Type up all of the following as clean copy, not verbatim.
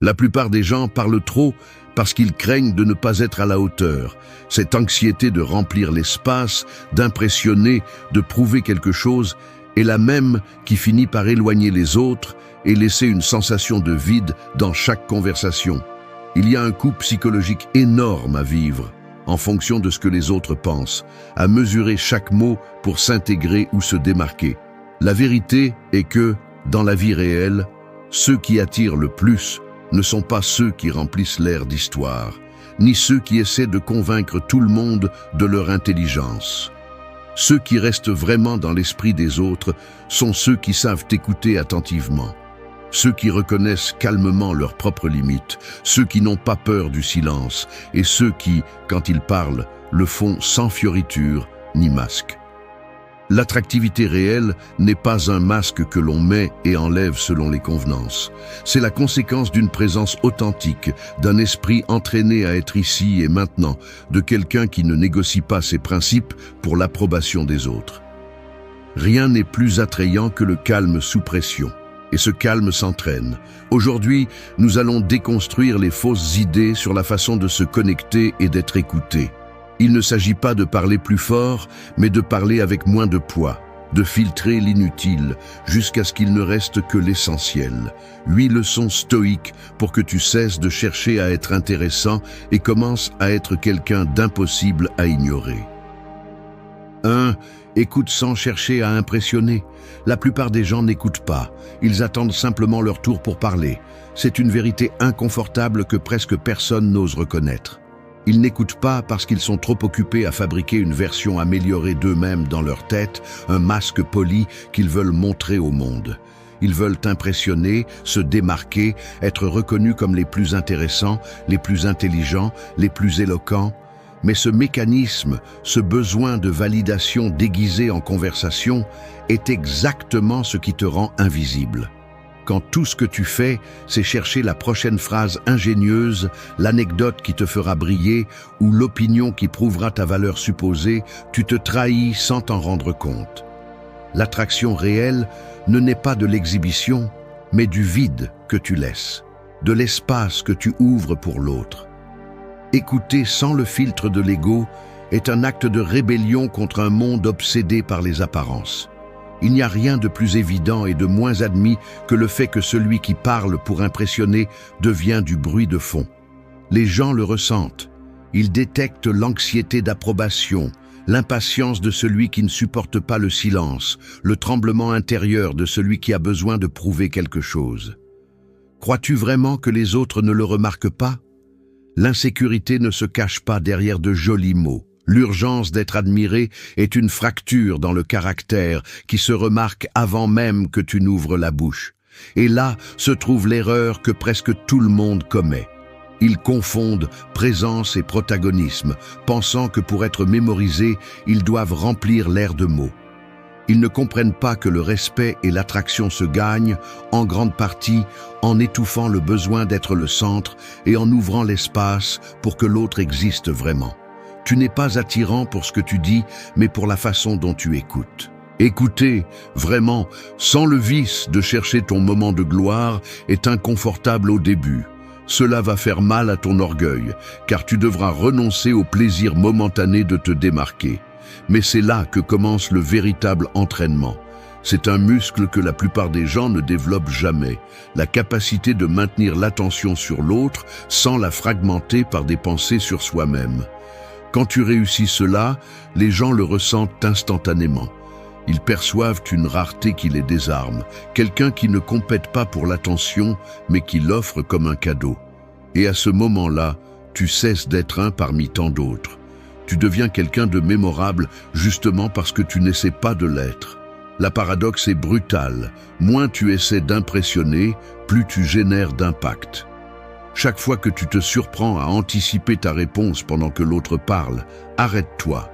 La plupart des gens parlent trop parce qu'ils craignent de ne pas être à la hauteur. Cette anxiété de remplir l'espace, d'impressionner, de prouver quelque chose, est la même qui finit par éloigner les autres et laisser une sensation de vide dans chaque conversation. Il y a un coût psychologique énorme à vivre, en fonction de ce que les autres pensent, à mesurer chaque mot pour s'intégrer ou se démarquer. La vérité est que, dans la vie réelle, ceux qui attirent le plus ne sont pas ceux qui remplissent l'air d'histoire, ni ceux qui essaient de convaincre tout le monde de leur intelligence. Ceux qui restent vraiment dans l'esprit des autres sont ceux qui savent écouter attentivement, ceux qui reconnaissent calmement leurs propres limites, ceux qui n'ont pas peur du silence, et ceux qui, quand ils parlent, le font sans fioriture ni masque. L'attractivité réelle n'est pas un masque que l'on met et enlève selon les convenances. C'est la conséquence d'une présence authentique, d'un esprit entraîné à être ici et maintenant, de quelqu'un qui ne négocie pas ses principes pour l'approbation des autres. Rien n'est plus attrayant que le calme sous pression. Et ce calme s'entraîne. Aujourd'hui, nous allons déconstruire les fausses idées sur la façon de se connecter et d'être écouté. Il ne s'agit pas de parler plus fort, mais de parler avec moins de poids, de filtrer l'inutile, jusqu'à ce qu'il ne reste que l'essentiel. 8 leçons stoïques pour que tu cesses de chercher à être intéressant et commences à être quelqu'un d'impossible à ignorer. 1. Écoute sans chercher à impressionner. La plupart des gens n'écoutent pas. Ils attendent simplement leur tour pour parler. C'est une vérité inconfortable que presque personne n'ose reconnaître. Ils n'écoutent pas parce qu'ils sont trop occupés à fabriquer une version améliorée d'eux-mêmes dans leur tête, un masque poli qu'ils veulent montrer au monde. Ils veulent impressionner, se démarquer, être reconnus comme les plus intéressants, les plus intelligents, les plus éloquents. Mais ce mécanisme, ce besoin de validation déguisé en conversation, est exactement ce qui te rend invisible. Quand tout ce que tu fais, c'est chercher la prochaine phrase ingénieuse, l'anecdote qui te fera briller ou l'opinion qui prouvera ta valeur supposée, tu te trahis sans t'en rendre compte. L'attraction réelle ne naît pas de l'exhibition, mais du vide que tu laisses, de l'espace que tu ouvres pour l'autre. Écouter sans le filtre de l'ego est un acte de rébellion contre un monde obsédé par les apparences. Il n'y a rien de plus évident et de moins admis que le fait que celui qui parle pour impressionner devient du bruit de fond. Les gens le ressentent. Ils détectent l'anxiété d'approbation, l'impatience de celui qui ne supporte pas le silence, le tremblement intérieur de celui qui a besoin de prouver quelque chose. Crois-tu vraiment que les autres ne le remarquent pas ? L'insécurité ne se cache pas derrière de jolis mots. L'urgence d'être admiré est une fracture dans le caractère qui se remarque avant même que tu n'ouvres la bouche. Et là se trouve l'erreur que presque tout le monde commet. Ils confondent présence et protagonisme, pensant que pour être mémorisés, ils doivent remplir l'air de mots. Ils ne comprennent pas que le respect et l'attraction se gagnent, en grande partie, en étouffant le besoin d'être le centre et en ouvrant l'espace pour que l'autre existe vraiment. Tu n'es pas attirant pour ce que tu dis, mais pour la façon dont tu écoutes. Écouter, vraiment, sans le vice de chercher ton moment de gloire, est inconfortable au début. Cela va faire mal à ton orgueil, car tu devras renoncer au plaisir momentané de te démarquer. Mais c'est là que commence le véritable entraînement. C'est un muscle que la plupart des gens ne développent jamais, la capacité de maintenir l'attention sur l'autre sans la fragmenter par des pensées sur soi-même. Quand tu réussis cela, les gens le ressentent instantanément. Ils perçoivent une rareté qui les désarme, quelqu'un qui ne compète pas pour l'attention, mais qui l'offre comme un cadeau. Et à ce moment-là, tu cesses d'être un parmi tant d'autres. Tu deviens quelqu'un de mémorable justement parce que tu n'essaies pas de l'être. La paradoxe est brutale. Moins tu essaies d'impressionner, plus tu génères d'impact. Chaque fois que tu te surprends à anticiper ta réponse pendant que l'autre parle, arrête-toi.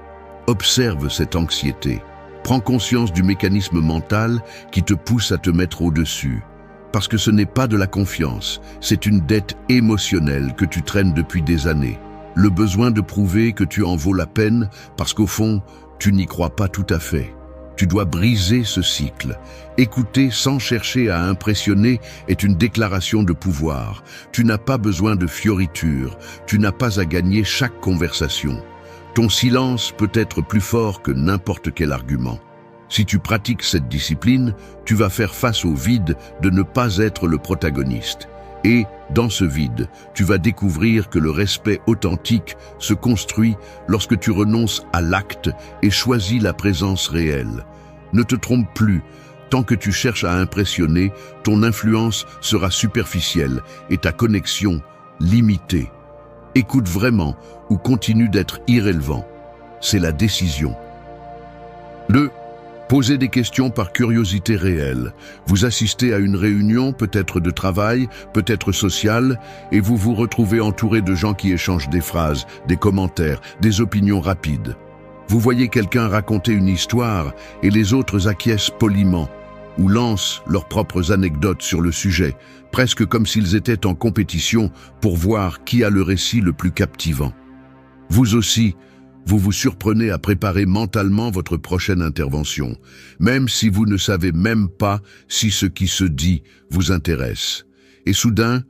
Observe cette anxiété. Prends conscience du mécanisme mental qui te pousse à te mettre au-dessus. Parce que ce n'est pas de la confiance, c'est une dette émotionnelle que tu traînes depuis des années. Le besoin de prouver que tu en vaux la peine parce qu'au fond, tu n'y crois pas tout à fait. Tu dois briser ce cycle. Écouter sans chercher à impressionner est une déclaration de pouvoir. Tu n'as pas besoin de fioritures, tu n'as pas à gagner chaque conversation. Ton silence peut être plus fort que n'importe quel argument. Si tu pratiques cette discipline, tu vas faire face au vide de ne pas être le protagoniste. Et, dans ce vide, tu vas découvrir que le respect authentique se construit lorsque tu renonces à l'acte et choisis la présence réelle. Ne te trompe plus, tant que tu cherches à impressionner, ton influence sera superficielle et ta connexion limitée. Écoute vraiment ou continue d'être irrélevant. C'est la décision. Posez des questions par curiosité réelle. Vous assistez à une réunion, peut-être de travail, peut-être sociale, et vous vous retrouvez entouré de gens qui échangent des phrases, des commentaires, des opinions rapides. Vous voyez quelqu'un raconter une histoire et les autres acquiescent poliment ou lancent leurs propres anecdotes sur le sujet, presque comme s'ils étaient en compétition pour voir qui a le récit le plus captivant. Vous aussi, vous vous surprenez à préparer mentalement votre prochaine intervention, même si vous ne savez même pas si ce qui se dit vous intéresse. Et soudain,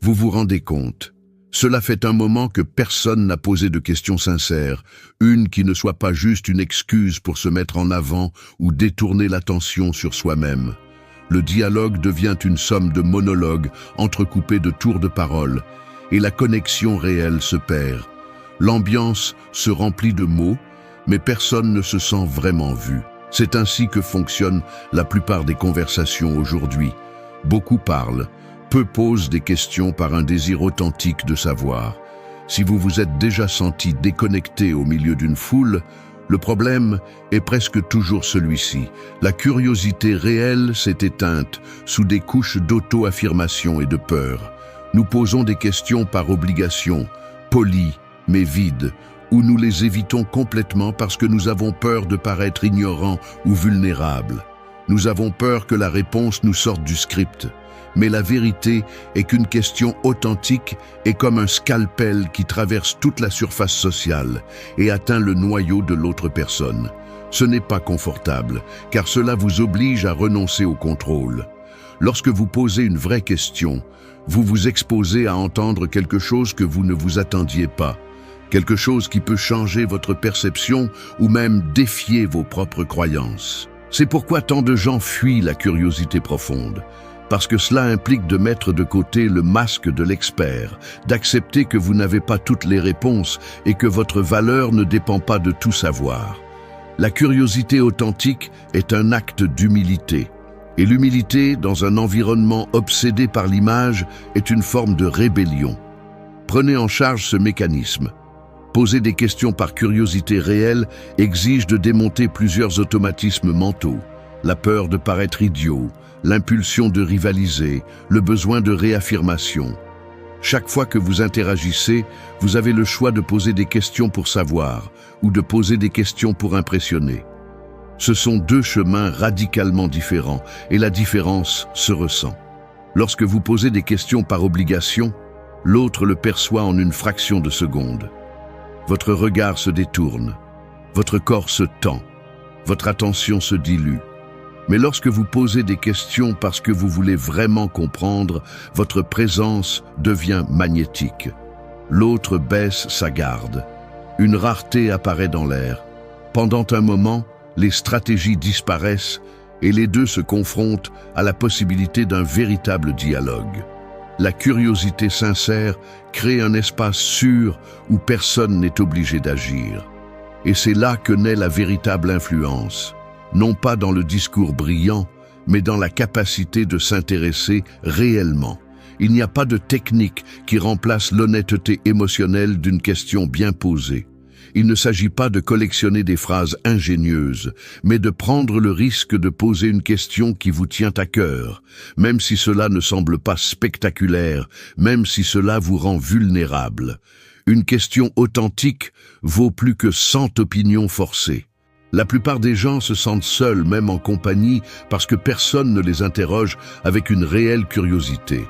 vous vous rendez compte. Cela fait un moment que personne n'a posé de questions sincères, une qui ne soit pas juste une excuse pour se mettre en avant ou détourner l'attention sur soi-même. Le dialogue devient une somme de monologues entrecoupés de tours de parole, et la connexion réelle se perd. L'ambiance se remplit de mots, mais personne ne se sent vraiment vu. C'est ainsi que fonctionnent la plupart des conversations aujourd'hui. Beaucoup parlent, peu posent des questions par un désir authentique de savoir. Si vous vous êtes déjà senti déconnecté au milieu d'une foule, le problème est presque toujours celui-ci. La curiosité réelle s'est éteinte sous des couches d'auto-affirmation et de peur. Nous posons des questions par obligation, polies, mais vides, ou nous les évitons complètement parce que nous avons peur de paraître ignorants ou vulnérables. Nous avons peur que la réponse nous sorte du script. Mais la vérité est qu'une question authentique est comme un scalpel qui traverse toute la surface sociale et atteint le noyau de l'autre personne. Ce n'est pas confortable, car cela vous oblige à renoncer au contrôle. Lorsque vous posez une vraie question, vous vous exposez à entendre quelque chose que vous ne vous attendiez pas, quelque chose qui peut changer votre perception ou même défier vos propres croyances. C'est pourquoi tant de gens fuient la curiosité profonde. Parce que cela implique de mettre de côté le masque de l'expert, d'accepter que vous n'avez pas toutes les réponses et que votre valeur ne dépend pas de tout savoir. La curiosité authentique est un acte d'humilité. Et l'humilité, dans un environnement obsédé par l'image, est une forme de rébellion. Prenez en charge ce mécanisme. Poser des questions par curiosité réelle exige de démonter plusieurs automatismes mentaux. La peur de paraître idiot, l'impulsion de rivaliser, le besoin de réaffirmation. Chaque fois que vous interagissez, vous avez le choix de poser des questions pour savoir ou de poser des questions pour impressionner. Ce sont deux chemins radicalement différents et la différence se ressent. Lorsque vous posez des questions par obligation, l'autre le perçoit en une fraction de seconde. Votre regard se détourne, votre corps se tend, votre attention se dilue. Mais lorsque vous posez des questions parce que vous voulez vraiment comprendre, votre présence devient magnétique. L'autre baisse sa garde. Une rareté apparaît dans l'air. Pendant un moment, les stratégies disparaissent et les deux se confrontent à la possibilité d'un véritable dialogue. La curiosité sincère crée un espace sûr où personne n'est obligé d'agir. Et c'est là que naît la véritable influence. Non pas dans le discours brillant, mais dans la capacité de s'intéresser réellement. Il n'y a pas de technique qui remplace l'honnêteté émotionnelle d'une question bien posée. Il ne s'agit pas de collectionner des phrases ingénieuses, mais de prendre le risque de poser une question qui vous tient à cœur, même si cela ne semble pas spectaculaire, même si cela vous rend vulnérable. Une question authentique vaut plus que 100 opinions forcées. La plupart des gens se sentent seuls, même en compagnie, parce que personne ne les interroge avec une réelle curiosité.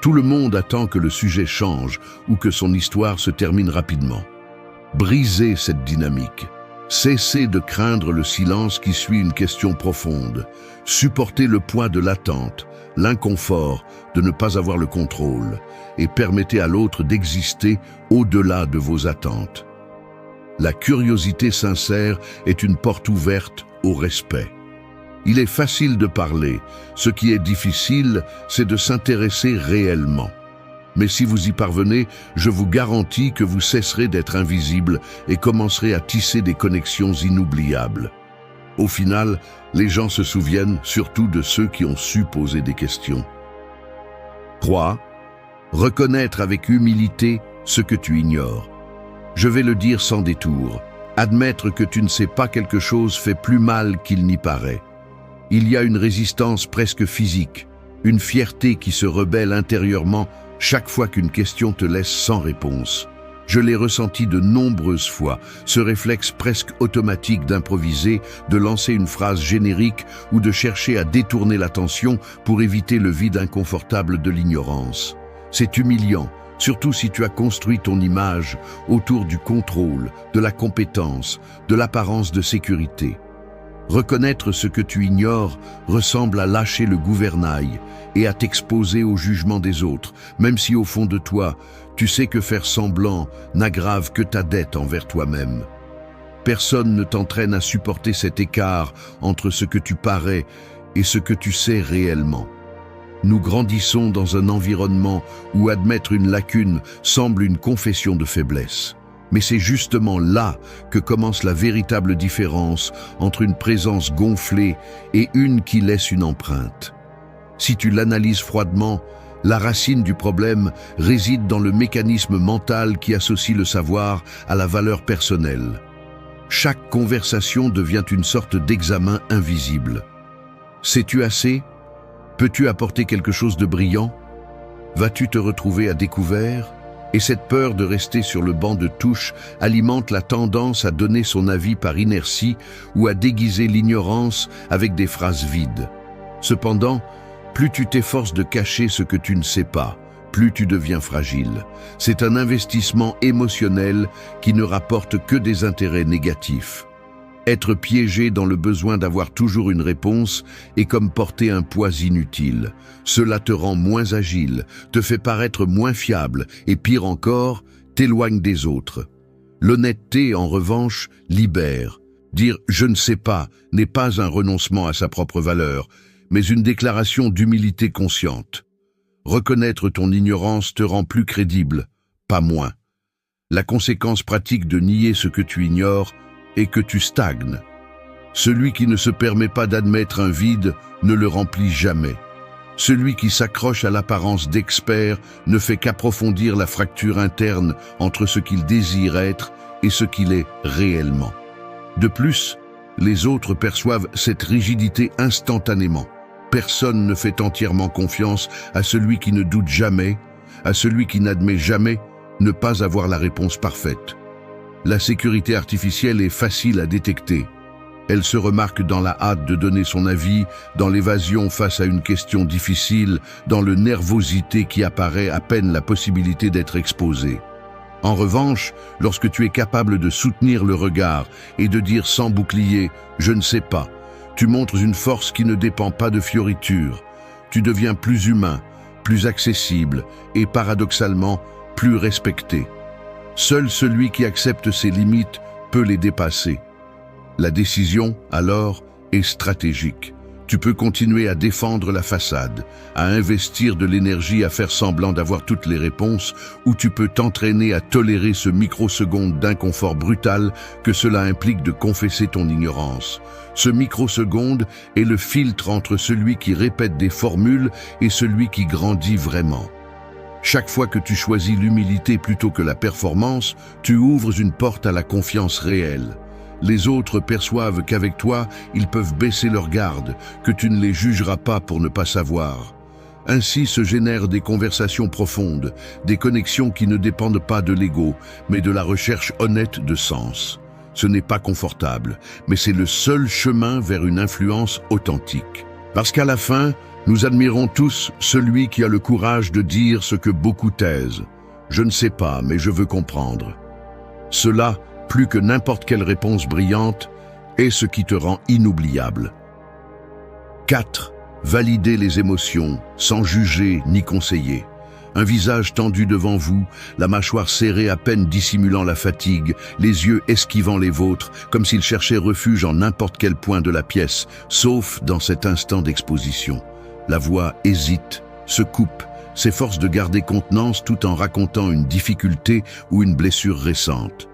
Tout le monde attend que le sujet change ou que son histoire se termine rapidement. Brisez cette dynamique. Cessez de craindre le silence qui suit une question profonde. Supportez le poids de l'attente, l'inconfort de ne pas avoir le contrôle, et permettez à l'autre d'exister au-delà de vos attentes. La curiosité sincère est une porte ouverte au respect. Il est facile de parler, ce qui est difficile, c'est de s'intéresser réellement. Mais si vous y parvenez, je vous garantis que vous cesserez d'être invisible et commencerez à tisser des connexions inoubliables. Au final, les gens se souviennent surtout de ceux qui ont su poser des questions. 3. Reconnaître avec humilité ce que tu ignores. Je vais le dire sans détour. Admettre que tu ne sais pas quelque chose fait plus mal qu'il n'y paraît. Il y a une résistance presque physique, une fierté qui se rebelle intérieurement chaque fois qu'une question te laisse sans réponse. Je l'ai ressenti de nombreuses fois, ce réflexe presque automatique d'improviser, de lancer une phrase générique ou de chercher à détourner l'attention pour éviter le vide inconfortable de l'ignorance. C'est humiliant, surtout si tu as construit ton image autour du contrôle, de la compétence, de l'apparence de sécurité. Reconnaître ce que tu ignores ressemble à lâcher le gouvernail et à t'exposer au jugement des autres, même si au fond de toi, tu sais que faire semblant n'aggrave que ta dette envers toi-même. Personne ne t'entraîne à supporter cet écart entre ce que tu parais et ce que tu sais réellement. Nous grandissons dans un environnement où admettre une lacune semble une confession de faiblesse. Mais c'est justement là que commence la véritable différence entre une présence gonflée et une qui laisse une empreinte. Si tu l'analyses froidement, la racine du problème réside dans le mécanisme mental qui associe le savoir à la valeur personnelle. Chaque conversation devient une sorte d'examen invisible. Sais-tu assez? Peux-tu apporter quelque chose de brillant? Vas-tu te retrouver à découvert? Et cette peur de rester sur le banc de touche alimente la tendance à donner son avis par inertie ou à déguiser l'ignorance avec des phrases vides. Cependant, plus tu t'efforces de cacher ce que tu ne sais pas, plus tu deviens fragile. C'est un investissement émotionnel qui ne rapporte que des intérêts négatifs. Être piégé dans le besoin d'avoir toujours une réponse est comme porter un poids inutile. Cela te rend moins agile, te fait paraître moins fiable et pire encore, t'éloigne des autres. L'honnêteté, en revanche, libère. Dire « je ne sais pas » n'est pas un renoncement à sa propre valeur, mais une déclaration d'humilité consciente. Reconnaître ton ignorance te rend plus crédible, pas moins. La conséquence pratique de nier ce que tu ignores est que tu stagnes. Celui qui ne se permet pas d'admettre un vide ne le remplit jamais. Celui qui s'accroche à l'apparence d'expert ne fait qu'approfondir la fracture interne entre ce qu'il désire être et ce qu'il est réellement. De plus, les autres perçoivent cette rigidité instantanément. Personne ne fait entièrement confiance à celui qui ne doute jamais, à celui qui n'admet jamais ne pas avoir la réponse parfaite. La sécurité artificielle est facile à détecter. Elle se remarque dans la hâte de donner son avis, dans l'évasion face à une question difficile, dans le nervosité qui apparaît à peine la possibilité d'être exposé. En revanche, lorsque tu es capable de soutenir le regard et de dire sans bouclier « je ne sais pas », tu montres une force qui ne dépend pas de fioritures. Tu deviens plus humain, plus accessible et paradoxalement plus respecté. Seul celui qui accepte ses limites peut les dépasser. La décision, alors, est stratégique. Tu peux continuer à défendre la façade, à investir de l'énergie à faire semblant d'avoir toutes les réponses, ou tu peux t'entraîner à tolérer ce microseconde d'inconfort brutal que cela implique de confesser ton ignorance. Ce microseconde est le filtre entre celui qui répète des formules et celui qui grandit vraiment. Chaque fois que tu choisis l'humilité plutôt que la performance, tu ouvres une porte à la confiance réelle. Les autres perçoivent qu'avec toi, ils peuvent baisser leur garde, que tu ne les jugeras pas pour ne pas savoir. Ainsi se génèrent des conversations profondes, des connexions qui ne dépendent pas de l'ego, mais de la recherche honnête de sens. Ce n'est pas confortable, mais c'est le seul chemin vers une influence authentique. Parce qu'à la fin, nous admirons tous celui qui a le courage de dire ce que beaucoup taisent. Je ne sais pas, mais je veux comprendre. Cela plus que n'importe quelle réponse brillante, est ce qui te rend inoubliable. 4. Validez les émotions, sans juger ni conseiller. Un visage tendu devant vous, la mâchoire serrée à peine dissimulant la fatigue, les yeux esquivant les vôtres, comme s'ils cherchaient refuge en n'importe quel point de la pièce, sauf dans cet instant d'exposition. La voix hésite, se coupe, s'efforce de garder contenance tout en racontant une difficulté ou une blessure récente.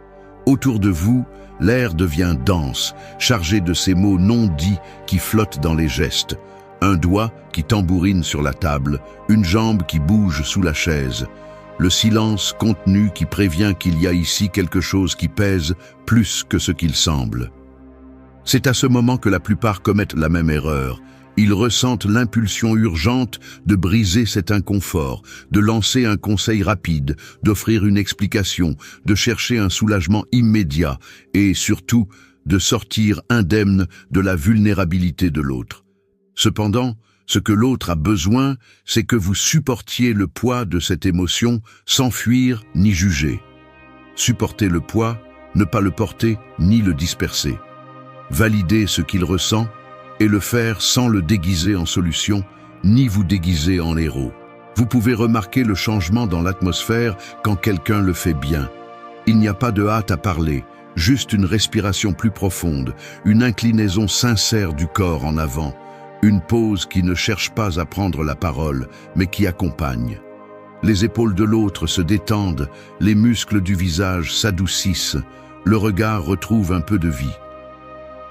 Autour de vous, l'air devient dense, chargé de ces mots non dits qui flottent dans les gestes. Un doigt qui tambourine sur la table, une jambe qui bouge sous la chaise. Le silence contenu qui prévient qu'il y a ici quelque chose qui pèse plus que ce qu'il semble. C'est à ce moment que la plupart commettent la même erreur. Ils ressentent l'impulsion urgente de briser cet inconfort, de lancer un conseil rapide, d'offrir une explication, de chercher un soulagement immédiat et, surtout, de sortir indemne de la vulnérabilité de l'autre. Cependant, ce que l'autre a besoin, c'est que vous supportiez le poids de cette émotion sans fuir ni juger. Supporter le poids, ne pas le porter ni le disperser. Valider ce qu'il ressent et le faire sans le déguiser en solution, ni vous déguiser en héros. Vous pouvez remarquer le changement dans l'atmosphère quand quelqu'un le fait bien. Il n'y a pas de hâte à parler, juste une respiration plus profonde, une inclinaison sincère du corps en avant. Une pause qui ne cherche pas à prendre la parole, mais qui accompagne. Les épaules de l'autre se détendent, les muscles du visage s'adoucissent, le regard retrouve un peu de vie.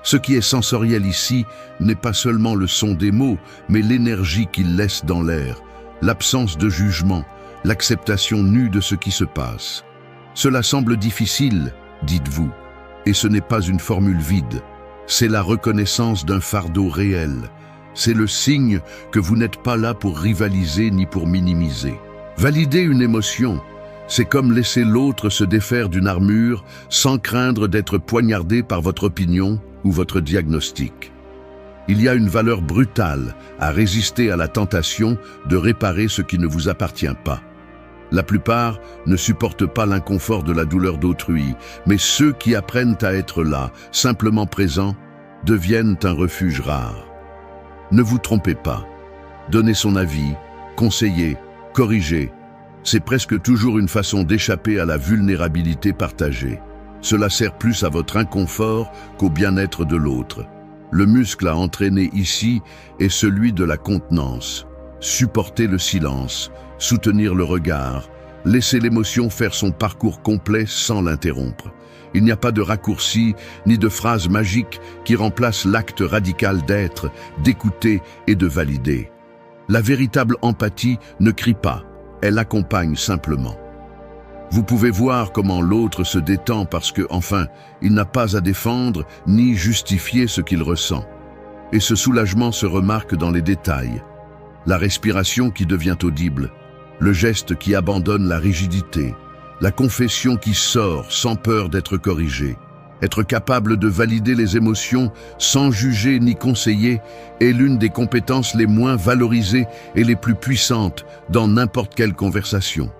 Ce qui est sensoriel ici n'est pas seulement le son des mots, mais l'énergie qu'il laisse dans l'air, l'absence de jugement, l'acceptation nue de ce qui se passe. Cela semble difficile, dites-vous, et ce n'est pas une formule vide. C'est la reconnaissance d'un fardeau réel. C'est le signe que vous n'êtes pas là pour rivaliser ni pour minimiser. Valider une émotion, c'est comme laisser l'autre se défaire d'une armure sans craindre d'être poignardé par votre opinion ou votre diagnostic. Il y a une valeur brutale à résister à la tentation de réparer ce qui ne vous appartient pas. La plupart ne supportent pas l'inconfort de la douleur d'autrui, mais ceux qui apprennent à être là, simplement présents, deviennent un refuge rare. Ne vous trompez pas. Donner son avis, conseiller, corriger, c'est presque toujours une façon d'échapper à la vulnérabilité partagée. Cela sert plus à votre inconfort qu'au bien-être de l'autre. Le muscle à entraîner ici est celui de la contenance. Supporter le silence, soutenir le regard, laisser l'émotion faire son parcours complet sans l'interrompre. Il n'y a pas de raccourci ni de phrase magique qui remplace l'acte radical d'être, d'écouter et de valider. La véritable empathie ne crie pas, elle accompagne simplement. Vous pouvez voir comment l'autre se détend parce que, enfin, il n'a pas à défendre ni justifier ce qu'il ressent. Et ce soulagement se remarque dans les détails. La respiration qui devient audible, le geste qui abandonne la rigidité, la confession qui sort sans peur d'être corrigée. Être capable de valider les émotions sans juger ni conseiller est l'une des compétences les moins valorisées et les plus puissantes dans n'importe quelle conversation.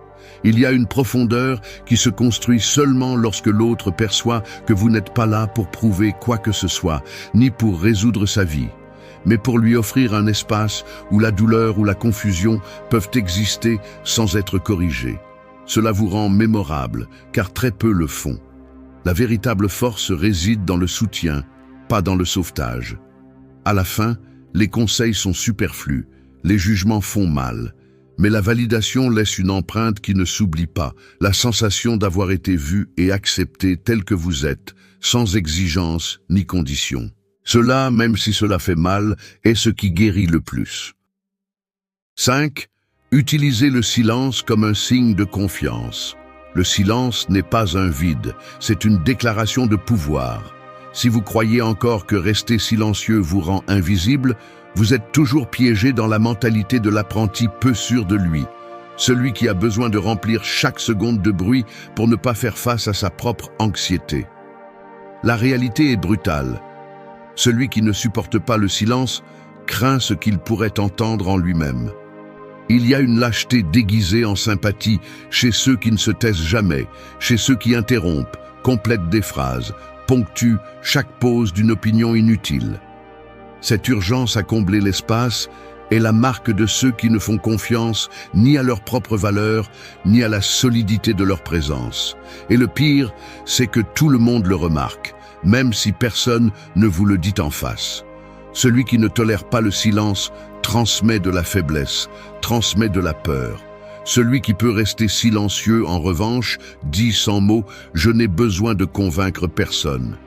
Il y a une profondeur qui se construit seulement lorsque l'autre perçoit que vous n'êtes pas là pour prouver quoi que ce soit, ni pour résoudre sa vie, mais pour lui offrir un espace où la douleur ou la confusion peuvent exister sans être corrigées. Cela vous rend mémorable, car très peu le font. La véritable force réside dans le soutien, pas dans le sauvetage. À la fin, les conseils sont superflus, les jugements font mal, mais la validation laisse une empreinte qui ne s'oublie pas, la sensation d'avoir été vu et accepté tel que vous êtes, sans exigence ni condition. Cela, même si cela fait mal, est ce qui guérit le plus. 5. Utilisez le silence comme un signe de confiance. Le silence n'est pas un vide, c'est une déclaration de pouvoir. Si vous croyez encore que rester silencieux vous rend invisible, vous êtes toujours piégé dans la mentalité de l'apprenti peu sûr de lui, celui qui a besoin de remplir chaque seconde de bruit pour ne pas faire face à sa propre anxiété. La réalité est brutale. Celui qui ne supporte pas le silence craint ce qu'il pourrait entendre en lui-même. Il y a une lâcheté déguisée en sympathie chez ceux qui ne se taisent jamais, chez ceux qui interrompent, complète des phrases, ponctue chaque pause d'une opinion inutile. Cette urgence à combler l'espace est la marque de ceux qui ne font confiance ni à leur propre valeur, ni à la solidité de leur présence. Et le pire, c'est que tout le monde le remarque, même si personne ne vous le dit en face. Celui qui ne tolère pas le silence transmet de la faiblesse, transmet de la peur. Celui qui peut rester silencieux, en revanche, dit sans mots « Je n'ai besoin de convaincre personne ».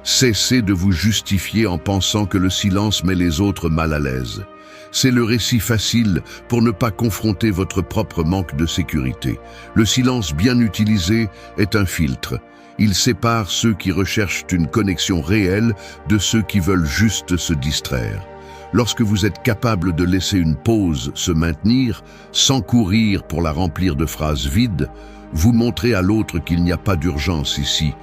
Cessez de vous justifier en pensant que le silence met les autres mal à l'aise. C'est le récit facile pour ne pas confronter votre propre manque de sécurité. Le silence bien utilisé est un filtre. Il sépare ceux qui recherchent une connexion réelle de ceux qui veulent juste se distraire. Lorsque vous êtes capable de laisser une pause se maintenir, sans courir pour la remplir de phrases vides, vous montrez à l'autre qu'il n'y a pas d'urgence ici,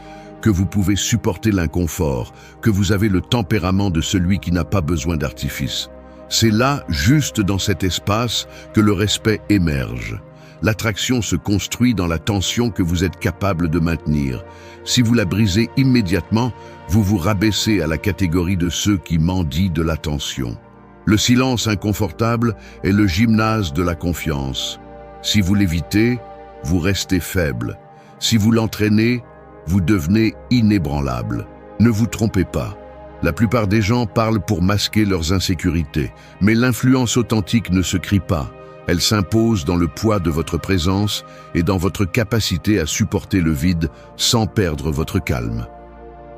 que vous pouvez supporter l'inconfort, que vous avez le tempérament de celui qui n'a pas besoin d'artifice. C'est là, juste dans cet espace, que le respect émerge. L'attraction se construit dans la tension que vous êtes capable de maintenir. Si vous la brisez immédiatement, vous vous rabaissez à la catégorie de ceux qui mendient de l'attention. Le silence inconfortable est le gymnase de la confiance. Si vous l'évitez, vous restez faible. Si vous l'entraînez, vous devenez inébranlable. Ne vous trompez pas. La plupart des gens parlent pour masquer leurs insécurités, mais l'influence authentique ne se crie pas. Elle s'impose dans le poids de votre présence et dans votre capacité à supporter le vide sans perdre votre calme.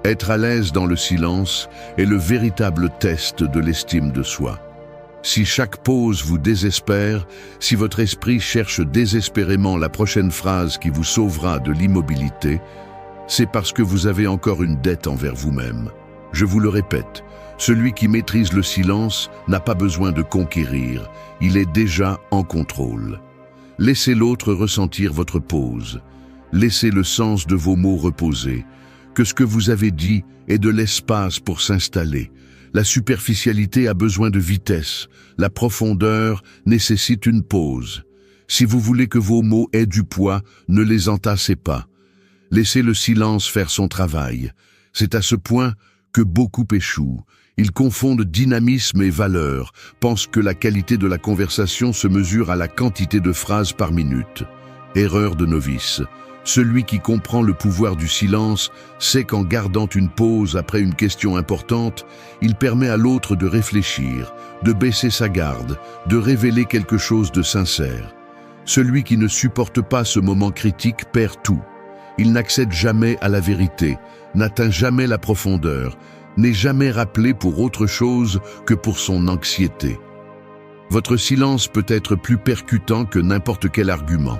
Être à l'aise dans le silence est le véritable test de l'estime de soi. Si chaque pause vous désespère, si votre esprit cherche désespérément la prochaine phrase qui vous sauvera de l'immobilité, c'est parce que vous avez encore une dette envers vous-même. Je vous le répète, celui qui maîtrise le silence n'a pas besoin de conquérir, il est déjà en contrôle. Laissez l'autre ressentir votre pause. Laissez le sens de vos mots reposer. Que ce que vous avez dit ait de l'espace pour s'installer. La superficialité a besoin de vitesse. La profondeur nécessite une pause. Si vous voulez que vos mots aient du poids, ne les entassez pas. Laissez le silence faire son travail. C'est à ce point que beaucoup échouent. Ils confondent dynamisme et valeur, pensent que la qualité de la conversation se mesure à la quantité de phrases par minute. Erreur de novice. Celui qui comprend le pouvoir du silence sait qu'en gardant une pause après une question importante, il permet à l'autre de réfléchir, de baisser sa garde, de révéler quelque chose de sincère. Celui qui ne supporte pas ce moment critique perd tout. Il n'accède jamais à la vérité, n'atteint jamais la profondeur, n'est jamais rappelé pour autre chose que pour son anxiété. Votre silence peut être plus percutant que n'importe quel argument.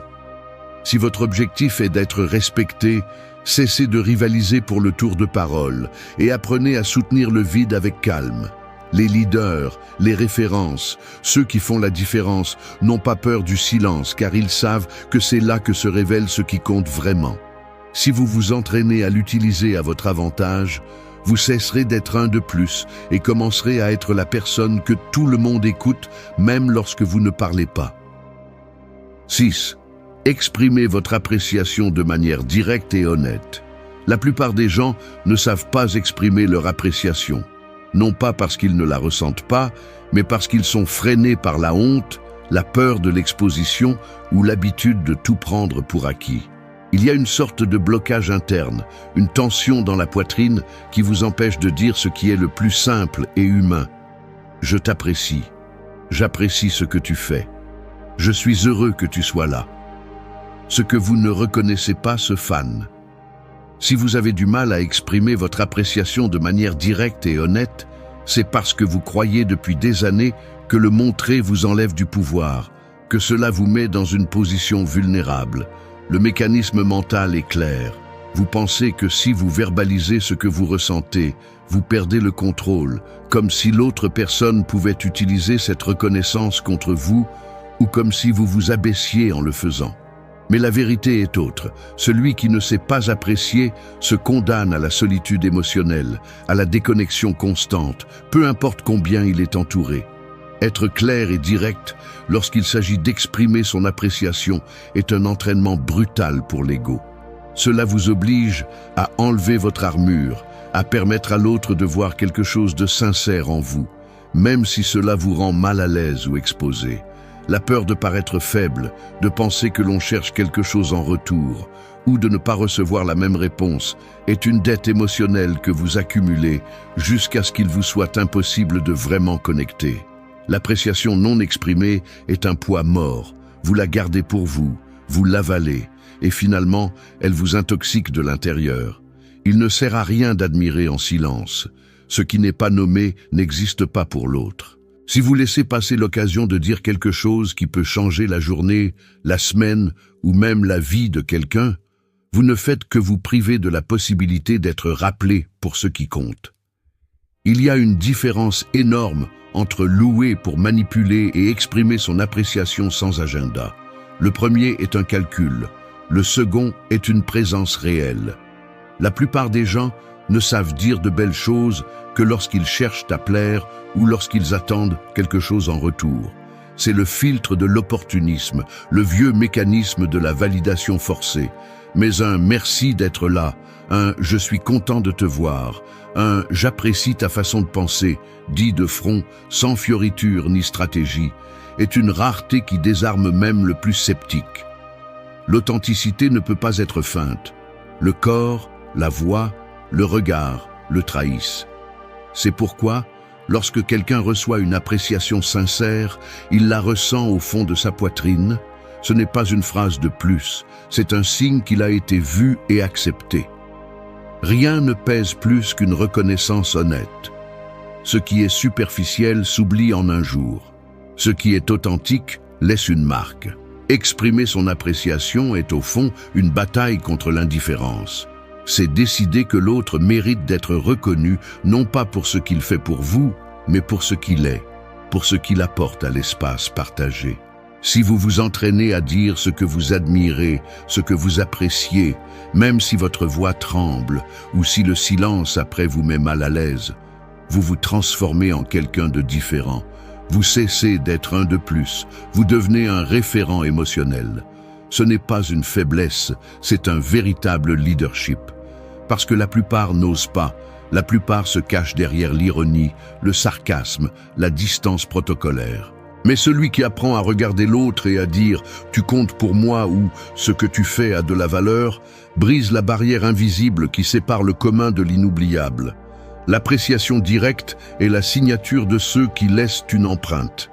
Si votre objectif est d'être respecté, cessez de rivaliser pour le tour de parole et apprenez à soutenir le vide avec calme. Les leaders, les références, ceux qui font la différence n'ont pas peur du silence car ils savent que c'est là que se révèle ce qui compte vraiment. Si vous vous entraînez à l'utiliser à votre avantage, vous cesserez d'être un de plus et commencerez à être la personne que tout le monde écoute, même lorsque vous ne parlez pas. 6. Exprimez votre appréciation de manière directe et honnête. La plupart des gens ne savent pas exprimer leur appréciation, non pas parce qu'ils ne la ressentent pas, mais parce qu'ils sont freinés par la honte, la peur de l'exposition ou l'habitude de tout prendre pour acquis. Il y a une sorte de blocage interne, une tension dans la poitrine qui vous empêche de dire ce qui est le plus simple et humain. Je t'apprécie. J'apprécie ce que tu fais. Je suis heureux que tu sois là. Ce que vous ne reconnaissez pas se fane. Si vous avez du mal à exprimer votre appréciation de manière directe et honnête, c'est parce que vous croyez depuis des années que le montrer vous enlève du pouvoir, que cela vous met dans une position vulnérable. Le mécanisme mental est clair. Vous pensez que si vous verbalisez ce que vous ressentez, vous perdez le contrôle, comme si l'autre personne pouvait utiliser cette reconnaissance contre vous, ou comme si vous vous abaissiez en le faisant. Mais la vérité est autre. Celui qui ne sait pas apprécier se condamne à la solitude émotionnelle, à la déconnexion constante, peu importe combien il est entouré. Être clair et direct lorsqu'il s'agit d'exprimer son appréciation est un entraînement brutal pour l'ego. Cela vous oblige à enlever votre armure, à permettre à l'autre de voir quelque chose de sincère en vous, même si cela vous rend mal à l'aise ou exposé. La peur de paraître faible, de penser que l'on cherche quelque chose en retour, ou de ne pas recevoir la même réponse, est une dette émotionnelle que vous accumulez jusqu'à ce qu'il vous soit impossible de vraiment connecter. L'appréciation non exprimée est un poids mort. Vous la gardez pour vous, vous l'avalez, et finalement, elle vous intoxique de l'intérieur. Il ne sert à rien d'admirer en silence. Ce qui n'est pas nommé n'existe pas pour l'autre. Si vous laissez passer l'occasion de dire quelque chose qui peut changer la journée, la semaine ou même la vie de quelqu'un, vous ne faites que vous priver de la possibilité d'être rappelé pour ce qui compte. Il y a une différence énorme entre louer pour manipuler et exprimer son appréciation sans agenda. Le premier est un calcul, le second est une présence réelle. La plupart des gens ne savent dire de belles choses que lorsqu'ils cherchent à plaire ou lorsqu'ils attendent quelque chose en retour. C'est le filtre de l'opportunisme, le vieux mécanisme de la validation forcée. Mais un « merci d'être là », un « je suis content de te voir », un « j'apprécie ta façon de penser », dit de front, sans fioriture ni stratégie, est une rareté qui désarme même le plus sceptique. L'authenticité ne peut pas être feinte. Le corps, la voix, le regard le trahissent. C'est pourquoi, lorsque quelqu'un reçoit une appréciation sincère, il la ressent au fond de sa poitrine. Ce n'est pas une phrase de plus, c'est un signe qu'il a été vu et accepté. Rien ne pèse plus qu'une reconnaissance honnête. Ce qui est superficiel s'oublie en un jour. Ce qui est authentique laisse une marque. Exprimer son appréciation est au fond une bataille contre l'indifférence. C'est décider que l'autre mérite d'être reconnu, non pas pour ce qu'il fait pour vous, mais pour ce qu'il est, pour ce qu'il apporte à l'espace partagé. Si vous vous entraînez à dire ce que vous admirez, ce que vous appréciez, même si votre voix tremble ou si le silence après vous met mal à l'aise, vous vous transformez en quelqu'un de différent. Vous cessez d'être un de plus, vous devenez un référent émotionnel. Ce n'est pas une faiblesse, c'est un véritable leadership. Parce que la plupart n'osent pas, la plupart se cachent derrière l'ironie, le sarcasme, la distance protocolaire. Mais celui qui apprend à regarder l'autre et à dire « tu comptes pour moi » ou « ce que tu fais a de la valeur » brise la barrière invisible qui sépare le commun de l'inoubliable. L'appréciation directe est la signature de ceux qui laissent une empreinte.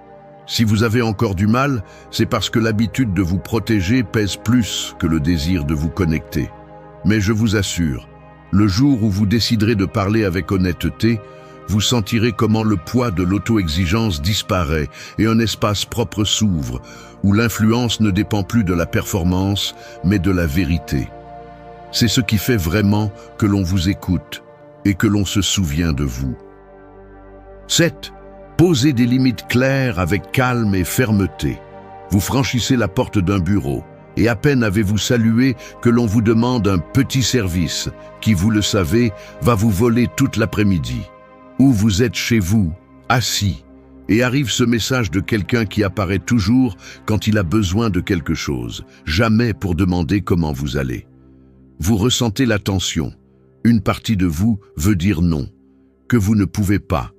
Si vous avez encore du mal, c'est parce que l'habitude de vous protéger pèse plus que le désir de vous connecter. Mais je vous assure, le jour où vous déciderez de parler avec honnêteté, vous sentirez comment le poids de l'auto-exigence disparaît et un espace propre s'ouvre, où l'influence ne dépend plus de la performance, mais de la vérité. C'est ce qui fait vraiment que l'on vous écoute et que l'on se souvient de vous. 7. Posez des limites claires avec calme et fermeté. Vous franchissez la porte d'un bureau et à peine avez-vous salué que l'on vous demande un petit service qui, vous le savez, va vous voler toute l'après-midi. Ou vous êtes chez vous, assis, et arrive ce message de quelqu'un qui apparaît toujours quand il a besoin de quelque chose, jamais pour demander comment vous allez. Vous ressentez la tension. Une partie de vous veut dire non, que vous ne pouvez pas,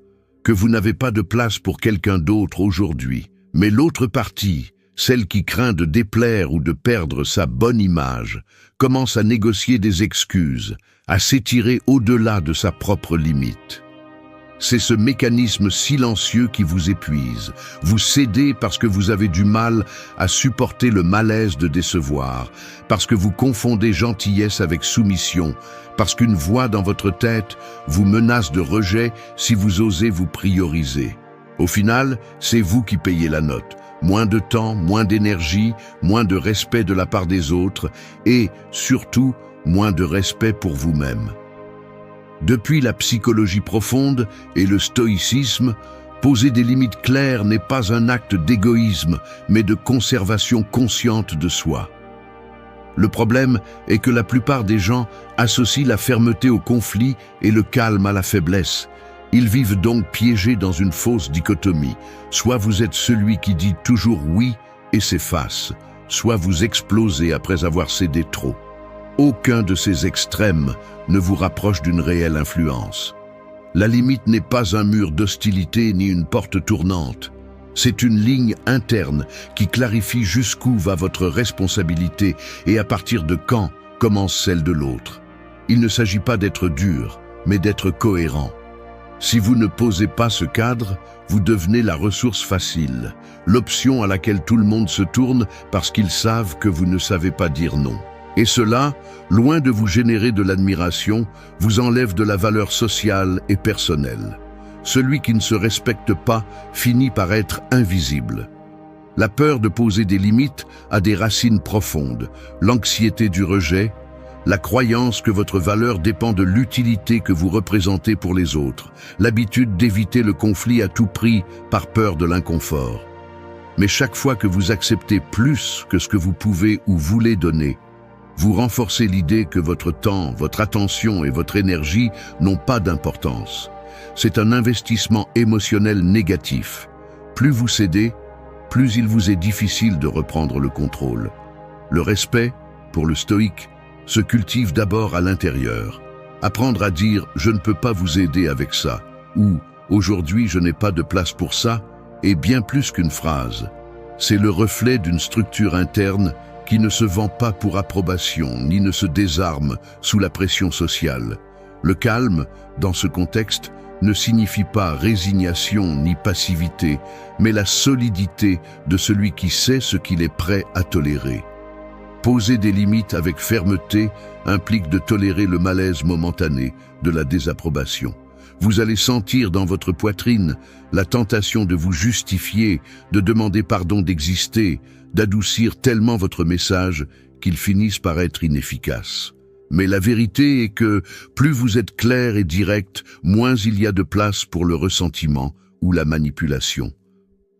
que vous n'avez pas de place pour quelqu'un d'autre aujourd'hui. Mais l'autre partie, celle qui craint de déplaire ou de perdre sa bonne image, commence à négocier des excuses, à s'étirer au-delà de sa propre limite. C'est ce mécanisme silencieux qui vous épuise. Vous cédez parce que vous avez du mal à supporter le malaise de décevoir, parce que vous confondez gentillesse avec soumission, parce qu'une voix dans votre tête vous menace de rejet si vous osez vous prioriser. Au final, c'est vous qui payez la note. Moins de temps, moins d'énergie, moins de respect de la part des autres et, surtout, moins de respect pour vous-même. Depuis la psychologie profonde et le stoïcisme, poser des limites claires n'est pas un acte d'égoïsme, mais de conservation consciente de soi. Le problème est que la plupart des gens associent la fermeté au conflit et le calme à la faiblesse. Ils vivent donc piégés dans une fausse dichotomie. Soit vous êtes celui qui dit toujours oui et s'efface, soit vous explosez après avoir cédé trop. Aucun de ces extrêmes ne vous rapproche d'une réelle influence. La limite n'est pas un mur d'hostilité ni une porte tournante. C'est une ligne interne qui clarifie jusqu'où va votre responsabilité et à partir de quand commence celle de l'autre. Il ne s'agit pas d'être dur, mais d'être cohérent. Si vous ne posez pas ce cadre, vous devenez la ressource facile, l'option à laquelle tout le monde se tourne parce qu'ils savent que vous ne savez pas dire non. Et cela, loin de vous générer de l'admiration, vous enlève de la valeur sociale et personnelle. Celui qui ne se respecte pas finit par être invisible. La peur de poser des limites a des racines profondes, l'anxiété du rejet, la croyance que votre valeur dépend de l'utilité que vous représentez pour les autres, l'habitude d'éviter le conflit à tout prix par peur de l'inconfort. Mais chaque fois que vous acceptez plus que ce que vous pouvez ou voulez donner, vous renforcez l'idée que votre temps, votre attention et votre énergie n'ont pas d'importance. C'est un investissement émotionnel négatif. Plus vous cédez, plus il vous est difficile de reprendre le contrôle. Le respect, pour le stoïque, se cultive d'abord à l'intérieur. Apprendre à dire « je ne peux pas vous aider avec ça » ou « aujourd'hui je n'ai pas de place pour ça » est bien plus qu'une phrase. C'est le reflet d'une structure interne qui ne se vend pas pour approbation ni ne se désarme sous la pression sociale. Le calme, dans ce contexte, ne signifie pas résignation ni passivité, mais la solidité de celui qui sait ce qu'il est prêt à tolérer. Poser des limites avec fermeté implique de tolérer le malaise momentané de la désapprobation. Vous allez sentir dans votre poitrine la tentation de vous justifier, de demander pardon d'exister, d'adoucir tellement votre message qu'il finisse par être inefficace. Mais la vérité est que plus vous êtes clair et direct, moins il y a de place pour le ressentiment ou la manipulation.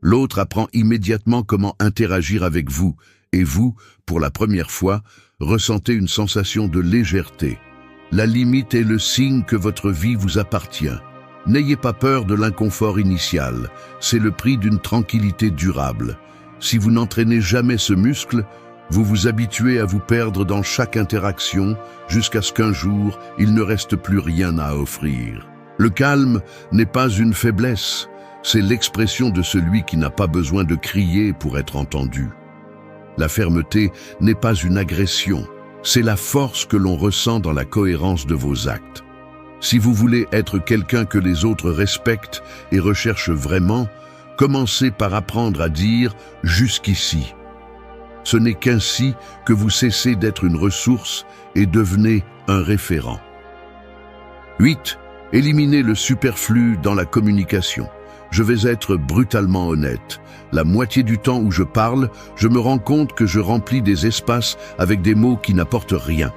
L'autre apprend immédiatement comment interagir avec vous, et vous, pour la première fois, ressentez une sensation de légèreté. La limite est le signe que votre vie vous appartient. N'ayez pas peur de l'inconfort initial, c'est le prix d'une tranquillité durable. Si vous n'entraînez jamais ce muscle, vous vous habituez à vous perdre dans chaque interaction jusqu'à ce qu'un jour, il ne reste plus rien à offrir. Le calme n'est pas une faiblesse, c'est l'expression de celui qui n'a pas besoin de crier pour être entendu. La fermeté n'est pas une agression, c'est la force que l'on ressent dans la cohérence de vos actes. Si vous voulez être quelqu'un que les autres respectent et recherchent vraiment, commencez par apprendre à dire « jusqu'ici ». Ce n'est qu'ainsi que vous cessez d'être une ressource et devenez un référent. 8. Éliminez le superflu dans la communication. Je vais être brutalement honnête. La moitié du temps où je parle, je me rends compte que je remplis des espaces avec des mots qui n'apportent rien.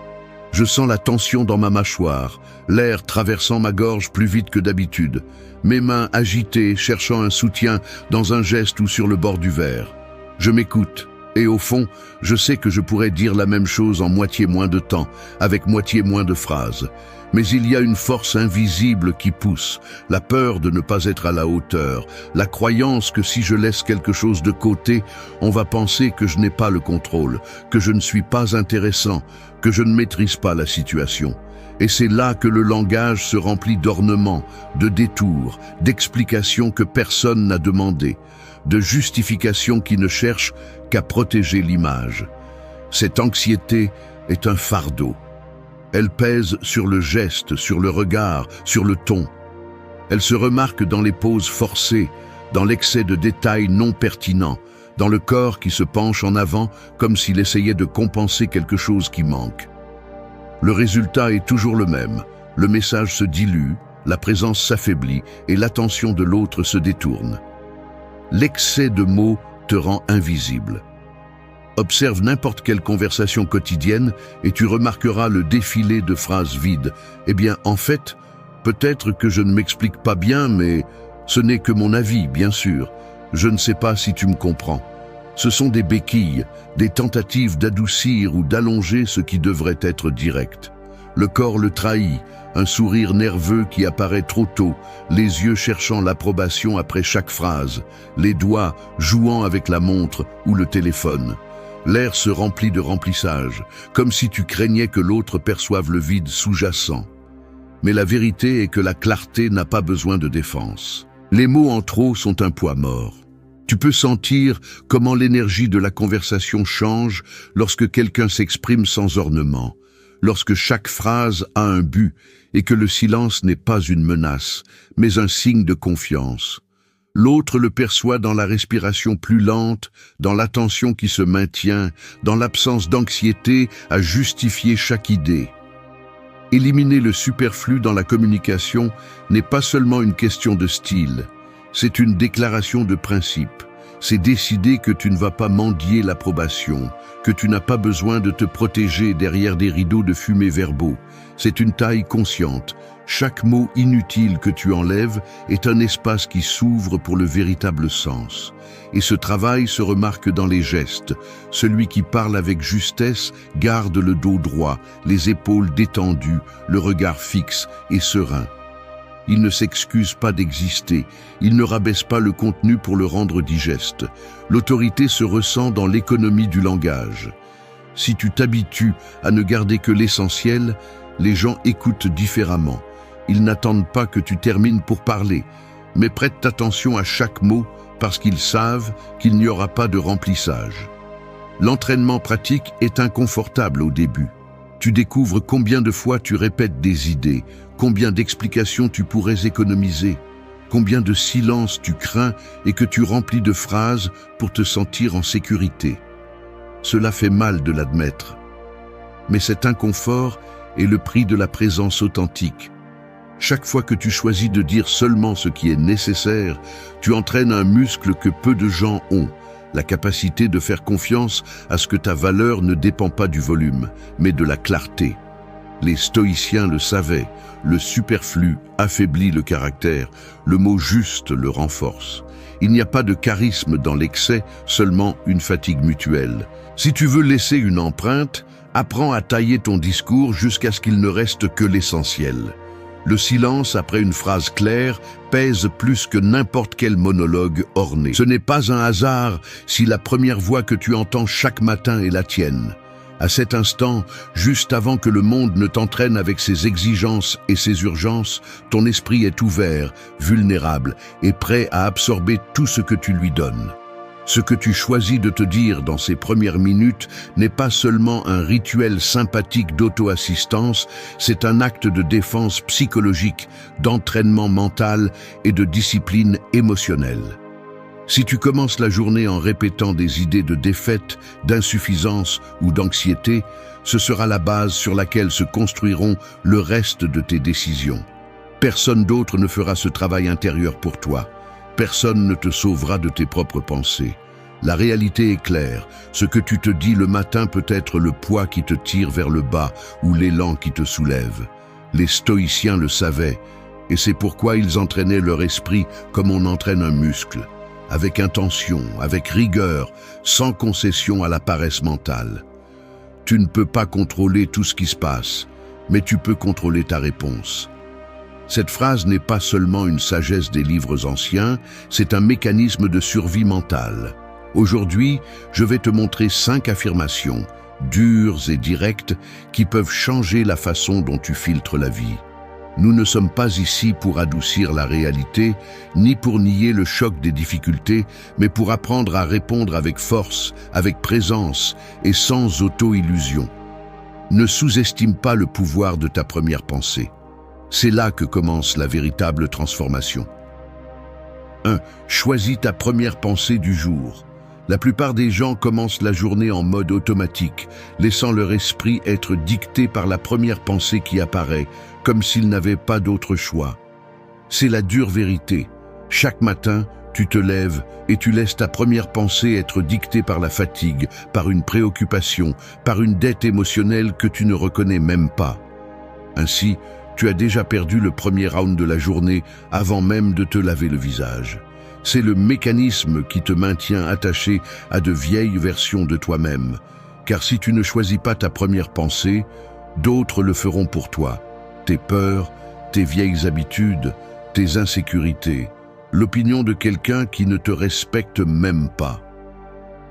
Je sens la tension dans ma mâchoire, l'air traversant ma gorge plus vite que d'habitude, mes mains agitées cherchant un soutien dans un geste ou sur le bord du verre. Je m'écoute. Et au fond, je sais que je pourrais dire la même chose en moitié moins de temps, avec moitié moins de phrases. Mais il y a une force invisible qui pousse, la peur de ne pas être à la hauteur, la croyance que si je laisse quelque chose de côté, on va penser que je n'ai pas le contrôle, que je ne suis pas intéressant, que je ne maîtrise pas la situation. Et c'est là que le langage se remplit d'ornements, de détours, d'explications que personne n'a demandées, de justifications qui ne cherchent qu'à protéger l'image. Cette anxiété est un fardeau. Elle pèse sur le geste, sur le regard, sur le ton. Elle se remarque dans les pauses forcées, dans l'excès de détails non pertinents, dans le corps qui se penche en avant comme s'il essayait de compenser quelque chose qui manque. Le résultat est toujours le même. Le message se dilue, la présence s'affaiblit et l'attention de l'autre se détourne. L'excès de mots te rend invisible. Observe n'importe quelle conversation quotidienne et tu remarqueras le défilé de phrases vides. Eh bien, en fait, peut-être que je ne m'explique pas bien, mais ce n'est que mon avis, bien sûr. Je ne sais pas si tu me comprends. Ce sont des béquilles, des tentatives d'adoucir ou d'allonger ce qui devrait être direct. Le corps le trahit, un sourire nerveux qui apparaît trop tôt, les yeux cherchant l'approbation après chaque phrase, les doigts jouant avec la montre ou le téléphone. L'air se remplit de remplissage, comme si tu craignais que l'autre perçoive le vide sous-jacent. Mais la vérité est que la clarté n'a pas besoin de défense. Les mots en trop sont un poids mort. Tu peux sentir comment l'énergie de la conversation change lorsque quelqu'un s'exprime sans ornement, lorsque chaque phrase a un but et que le silence n'est pas une menace, mais un signe de confiance. L'autre le perçoit dans la respiration plus lente, dans l'attention qui se maintient, dans l'absence d'anxiété à justifier chaque idée. Éliminer le superflu dans la communication n'est pas seulement une question de style, c'est une déclaration de principe. C'est décider que tu ne vas pas mendier l'approbation, que tu n'as pas besoin de te protéger derrière des rideaux de fumée verbaux. C'est une taille consciente. Chaque mot inutile que tu enlèves est un espace qui s'ouvre pour le véritable sens. Et ce travail se remarque dans les gestes. Celui qui parle avec justesse garde le dos droit, les épaules détendues, le regard fixe et serein. Il ne s'excuse pas d'exister, il ne rabaisse pas le contenu pour le rendre digeste. L'autorité se ressent dans l'économie du langage. Si tu t'habitues à ne garder que l'essentiel, les gens écoutent différemment. Ils n'attendent pas que tu termines pour parler, mais prêtent attention à chaque mot parce qu'ils savent qu'il n'y aura pas de remplissage. L'entraînement pratique est inconfortable au début. Tu découvres combien de fois tu répètes des idées, combien d'explications tu pourrais économiser, combien de silences tu crains et que tu remplis de phrases pour te sentir en sécurité. Cela fait mal de l'admettre. Mais cet inconfort est le prix de la présence authentique. Chaque fois que tu choisis de dire seulement ce qui est nécessaire, tu entraînes un muscle que peu de gens ont, la capacité de faire confiance à ce que ta valeur ne dépend pas du volume, mais de la clarté. Les stoïciens le savaient, le superflu affaiblit le caractère, le mot juste le renforce. Il n'y a pas de charisme dans l'excès, seulement une fatigue mutuelle. Si tu veux laisser une empreinte, apprends à tailler ton discours jusqu'à ce qu'il ne reste que l'essentiel. Le silence après une phrase claire pèse plus que n'importe quel monologue orné. Ce n'est pas un hasard si la première voix que tu entends chaque matin est la tienne. À cet instant, juste avant que le monde ne t'entraîne avec ses exigences et ses urgences, ton esprit est ouvert, vulnérable et prêt à absorber tout ce que tu lui donnes. Ce que tu choisis de te dire dans ces premières minutes n'est pas seulement un rituel sympathique d'auto-assistance, c'est un acte de défense psychologique, d'entraînement mental et de discipline émotionnelle. Si tu commences la journée en répétant des idées de défaite, d'insuffisance ou d'anxiété, ce sera la base sur laquelle se construiront le reste de tes décisions. Personne d'autre ne fera ce travail intérieur pour toi. Personne ne te sauvera de tes propres pensées. La réalité est claire. Ce que tu te dis le matin peut être le poids qui te tire vers le bas ou l'élan qui te soulève. Les stoïciens le savaient, et c'est pourquoi ils entraînaient leur esprit comme on entraîne un muscle, avec intention, avec rigueur, sans concession à la paresse mentale. Tu ne peux pas contrôler tout ce qui se passe, mais tu peux contrôler ta réponse. Cette phrase n'est pas seulement une sagesse des livres anciens, c'est un mécanisme de survie mentale. Aujourd'hui, je vais te montrer 5 affirmations, dures et directes, qui peuvent changer la façon dont tu filtres la vie. Nous ne sommes pas ici pour adoucir la réalité, ni pour nier le choc des difficultés, mais pour apprendre à répondre avec force, avec présence et sans auto-illusion. Ne sous-estime pas le pouvoir de ta première pensée. C'est là que commence la véritable transformation. 1. Choisis ta première pensée du jour. La plupart des gens commencent la journée en mode automatique, laissant leur esprit être dicté par la première pensée qui apparaît, comme s'ils n'avaient pas d'autre choix. C'est la dure vérité. Chaque matin, tu te lèves et tu laisses ta première pensée être dictée par la fatigue, par une préoccupation, par une dette émotionnelle que tu ne reconnais même pas. Ainsi, tu as déjà perdu le premier round de la journée avant même de te laver le visage. C'est le mécanisme qui te maintient attaché à de vieilles versions de toi-même. Car si tu ne choisis pas ta première pensée, d'autres le feront pour toi. Tes peurs, tes vieilles habitudes, tes insécurités, l'opinion de quelqu'un qui ne te respecte même pas.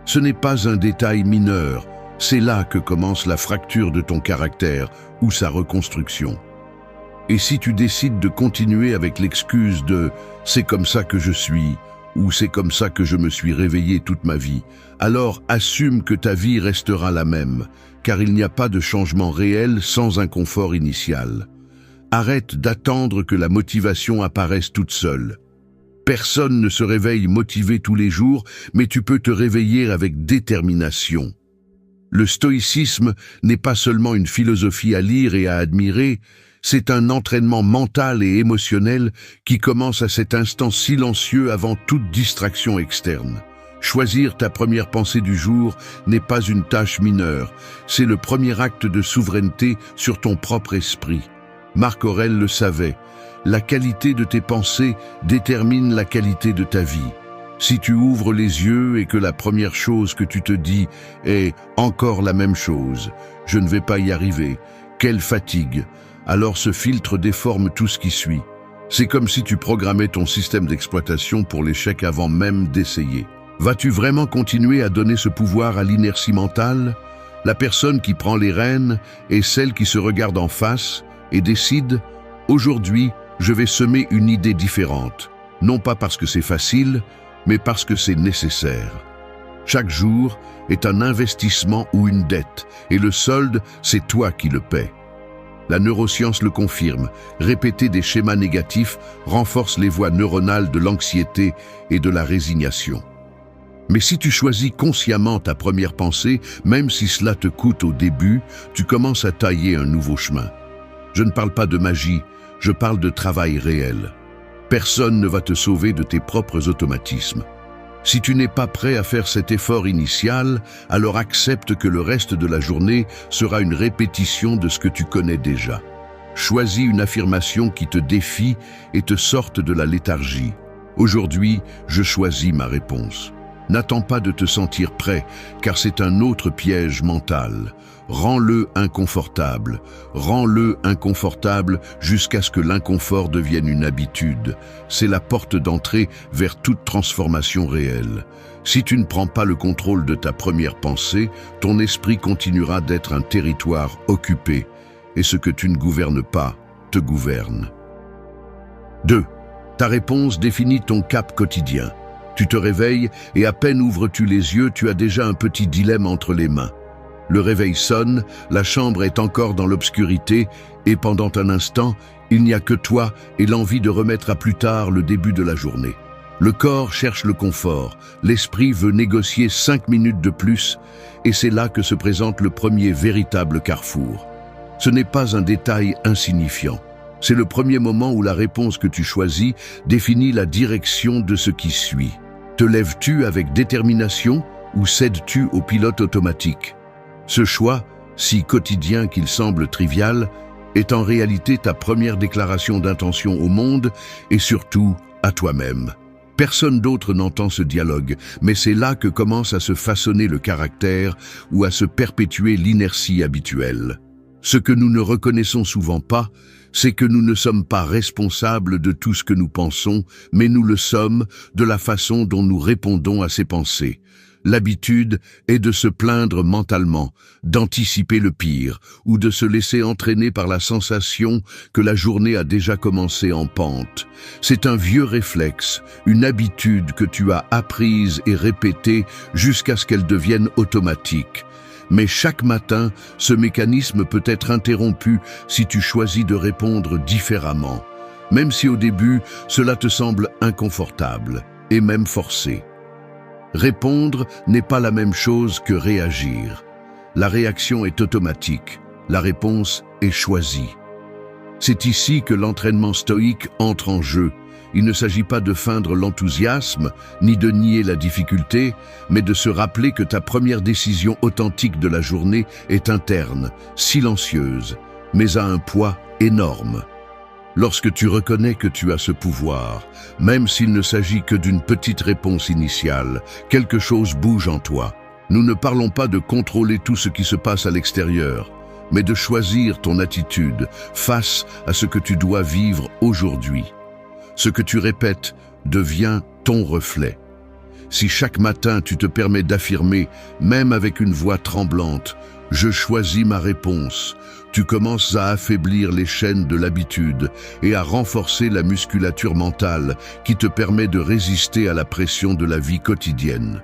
Ce n'est pas un détail mineur, c'est là que commence la fracture de ton caractère ou sa reconstruction. Et si tu décides de continuer avec l'excuse de « c'est comme ça que je suis » ou « c'est comme ça que je me suis réveillé toute ma vie », alors assume que ta vie restera la même, car il n'y a pas de changement réel sans inconfort initial. Arrête d'attendre que la motivation apparaisse toute seule. Personne ne se réveille motivé tous les jours, mais tu peux te réveiller avec détermination. Le stoïcisme n'est pas seulement une philosophie à lire et à admirer, c'est un entraînement mental et émotionnel qui commence à cet instant silencieux avant toute distraction externe. Choisir ta première pensée du jour n'est pas une tâche mineure, c'est le premier acte de souveraineté sur ton propre esprit. Marc Aurèle le savait, la qualité de tes pensées détermine la qualité de ta vie. Si tu ouvres les yeux et que la première chose que tu te dis est « encore la même chose, je ne vais pas y arriver, quelle fatigue », alors ce filtre déforme tout ce qui suit. C'est comme si tu programmais ton système d'exploitation pour l'échec avant même d'essayer. Vas-tu vraiment continuer à donner ce pouvoir à l'inertie mentale? La personne qui prend les rênes est celle qui se regarde en face et décide « aujourd'hui, je vais semer une idée différente », non pas parce que c'est facile, mais parce que c'est nécessaire. Chaque jour est un investissement ou une dette, et le solde, c'est toi qui le paies. La neuroscience le confirme, répéter des schémas négatifs renforce les voies neuronales de l'anxiété et de la résignation. Mais si tu choisis consciemment ta première pensée, même si cela te coûte au début, tu commences à tailler un nouveau chemin. Je ne parle pas de magie, je parle de travail réel. Personne ne va te sauver de tes propres automatismes. Si tu n'es pas prêt à faire cet effort initial, alors accepte que le reste de la journée sera une répétition de ce que tu connais déjà. Choisis une affirmation qui te défie et te sorte de la léthargie. Aujourd'hui, je choisis ma réponse. N'attends pas de te sentir prêt, car c'est un autre piège mental. Rends-le inconfortable jusqu'à ce que l'inconfort devienne une habitude. C'est la porte d'entrée vers toute transformation réelle. Si tu ne prends pas le contrôle de ta première pensée, ton esprit continuera d'être un territoire occupé, et ce que tu ne gouvernes pas te gouverne. 2. Ta réponse définit ton cap quotidien. Tu te réveilles et à peine ouvres-tu les yeux, tu as déjà un petit dilemme entre les mains. Le réveil sonne, la chambre est encore dans l'obscurité et pendant un instant, il n'y a que toi et l'envie de remettre à plus tard le début de la journée. Le corps cherche le confort, l'esprit veut négocier 5 minutes de plus et c'est là que se présente le premier véritable carrefour. Ce n'est pas un détail insignifiant. C'est le premier moment où la réponse que tu choisis définit la direction de ce qui suit. Te lèves-tu avec détermination ou cèdes-tu au pilote automatique? Ce choix, si quotidien qu'il semble trivial, est en réalité ta première déclaration d'intention au monde et surtout à toi-même. Personne d'autre n'entend ce dialogue, mais c'est là que commence à se façonner le caractère ou à se perpétuer l'inertie habituelle. Ce que nous ne reconnaissons souvent pas, c'est que nous ne sommes pas responsables de tout ce que nous pensons, mais nous le sommes de la façon dont nous répondons à ces pensées. L'habitude est de se plaindre mentalement, d'anticiper le pire, ou de se laisser entraîner par la sensation que la journée a déjà commencé en pente. C'est un vieux réflexe, une habitude que tu as apprise et répétée jusqu'à ce qu'elle devienne automatique. Mais chaque matin, ce mécanisme peut être interrompu si tu choisis de répondre différemment, même si au début, cela te semble inconfortable et même forcé. Répondre n'est pas la même chose que réagir. La réaction est automatique, la réponse est choisie. C'est ici que l'entraînement stoïque entre en jeu. Il ne s'agit pas de feindre l'enthousiasme, ni de nier la difficulté, mais de se rappeler que ta première décision authentique de la journée est interne, silencieuse, mais a un poids énorme. Lorsque tu reconnais que tu as ce pouvoir, même s'il ne s'agit que d'une petite réponse initiale, quelque chose bouge en toi. Nous ne parlons pas de contrôler tout ce qui se passe à l'extérieur, mais de choisir ton attitude face à ce que tu dois vivre aujourd'hui. Ce que tu répètes devient ton reflet. Si chaque matin tu te permets d'affirmer, même avec une voix tremblante, « Je choisis ma réponse », tu commences à affaiblir les chaînes de l'habitude et à renforcer la musculature mentale qui te permet de résister à la pression de la vie quotidienne.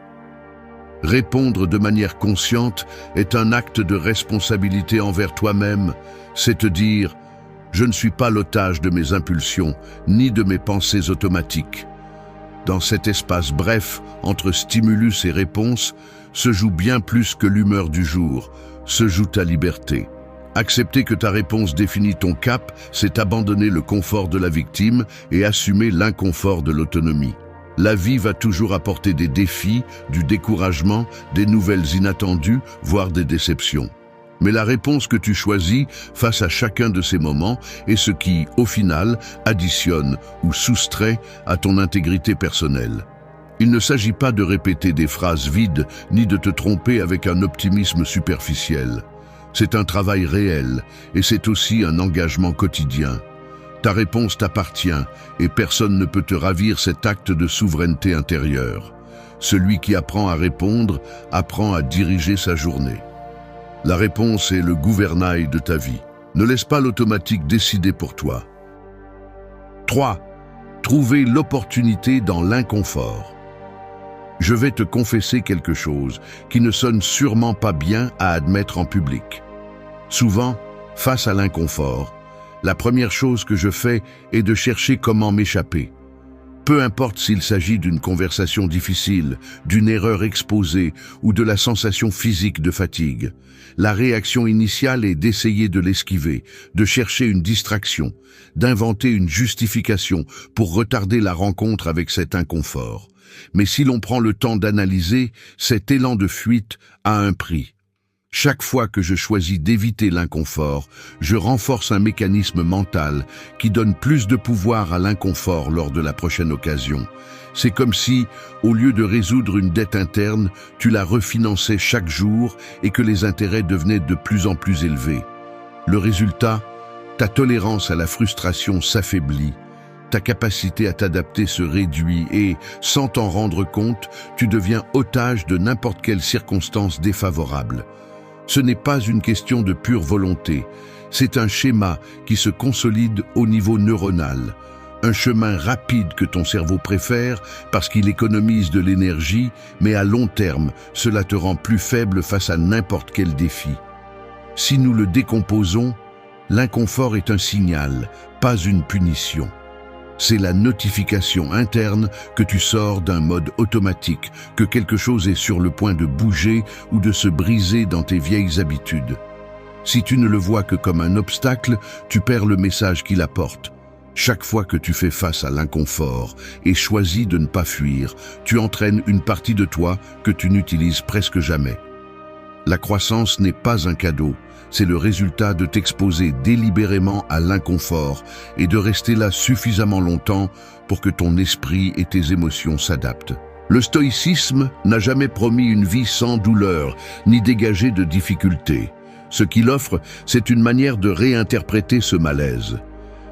Répondre de manière consciente est un acte de responsabilité envers toi-même, c'est te dire « Je ne suis pas l'otage de mes impulsions, ni de mes pensées automatiques ». Dans cet espace bref, entre stimulus et réponse, se joue bien plus que l'humeur du jour, se joue ta liberté. Accepter que ta réponse définit ton cap, c'est abandonner le confort de la victime et assumer l'inconfort de l'autonomie. La vie va toujours apporter des défis, du découragement, des nouvelles inattendues, voire des déceptions. Mais la réponse que tu choisis face à chacun de ces moments est ce qui, au final, additionne ou soustrait à ton intégrité personnelle. Il ne s'agit pas de répéter des phrases vides ni de te tromper avec un optimisme superficiel. C'est un travail réel et c'est aussi un engagement quotidien. Ta réponse t'appartient et personne ne peut te ravir cet acte de souveraineté intérieure. Celui qui apprend à répondre apprend à diriger sa journée. La réponse est le gouvernail de ta vie. Ne laisse pas l'automatique décider pour toi. 3. Trouver l'opportunité dans l'inconfort. Je vais te confesser quelque chose qui ne sonne sûrement pas bien à admettre en public. Souvent, face à l'inconfort, la première chose que je fais est de chercher comment m'échapper. Peu importe s'il s'agit d'une conversation difficile, d'une erreur exposée ou de la sensation physique de fatigue. La réaction initiale est d'essayer de l'esquiver, de chercher une distraction, d'inventer une justification pour retarder la rencontre avec cet inconfort. Mais si l'on prend le temps d'analyser, cet élan de fuite a un prix. Chaque fois que je choisis d'éviter l'inconfort, je renforce un mécanisme mental qui donne plus de pouvoir à l'inconfort lors de la prochaine occasion. C'est comme si, au lieu de résoudre une dette interne, tu la refinançais chaque jour et que les intérêts devenaient de plus en plus élevés. Le résultat, ta tolérance à la frustration s'affaiblit. Ta capacité à t'adapter se réduit et, sans t'en rendre compte, tu deviens otage de n'importe quelle circonstance défavorable. Ce n'est pas une question de pure volonté, c'est un schéma qui se consolide au niveau neuronal. Un chemin rapide que ton cerveau préfère parce qu'il économise de l'énergie, mais à long terme, cela te rend plus faible face à n'importe quel défi. Si nous le décomposons, l'inconfort est un signal, pas une punition. C'est la notification interne que tu sors d'un mode automatique, que quelque chose est sur le point de bouger ou de se briser dans tes vieilles habitudes. Si tu ne le vois que comme un obstacle, tu perds le message qu'il apporte. Chaque fois que tu fais face à l'inconfort et choisis de ne pas fuir, tu entraînes une partie de toi que tu n'utilises presque jamais. La croissance n'est pas un cadeau. C'est le résultat de t'exposer délibérément à l'inconfort et de rester là suffisamment longtemps pour que ton esprit et tes émotions s'adaptent. Le stoïcisme n'a jamais promis une vie sans douleur, ni dégagé de difficultés. Ce qu'il offre, c'est une manière de réinterpréter ce malaise.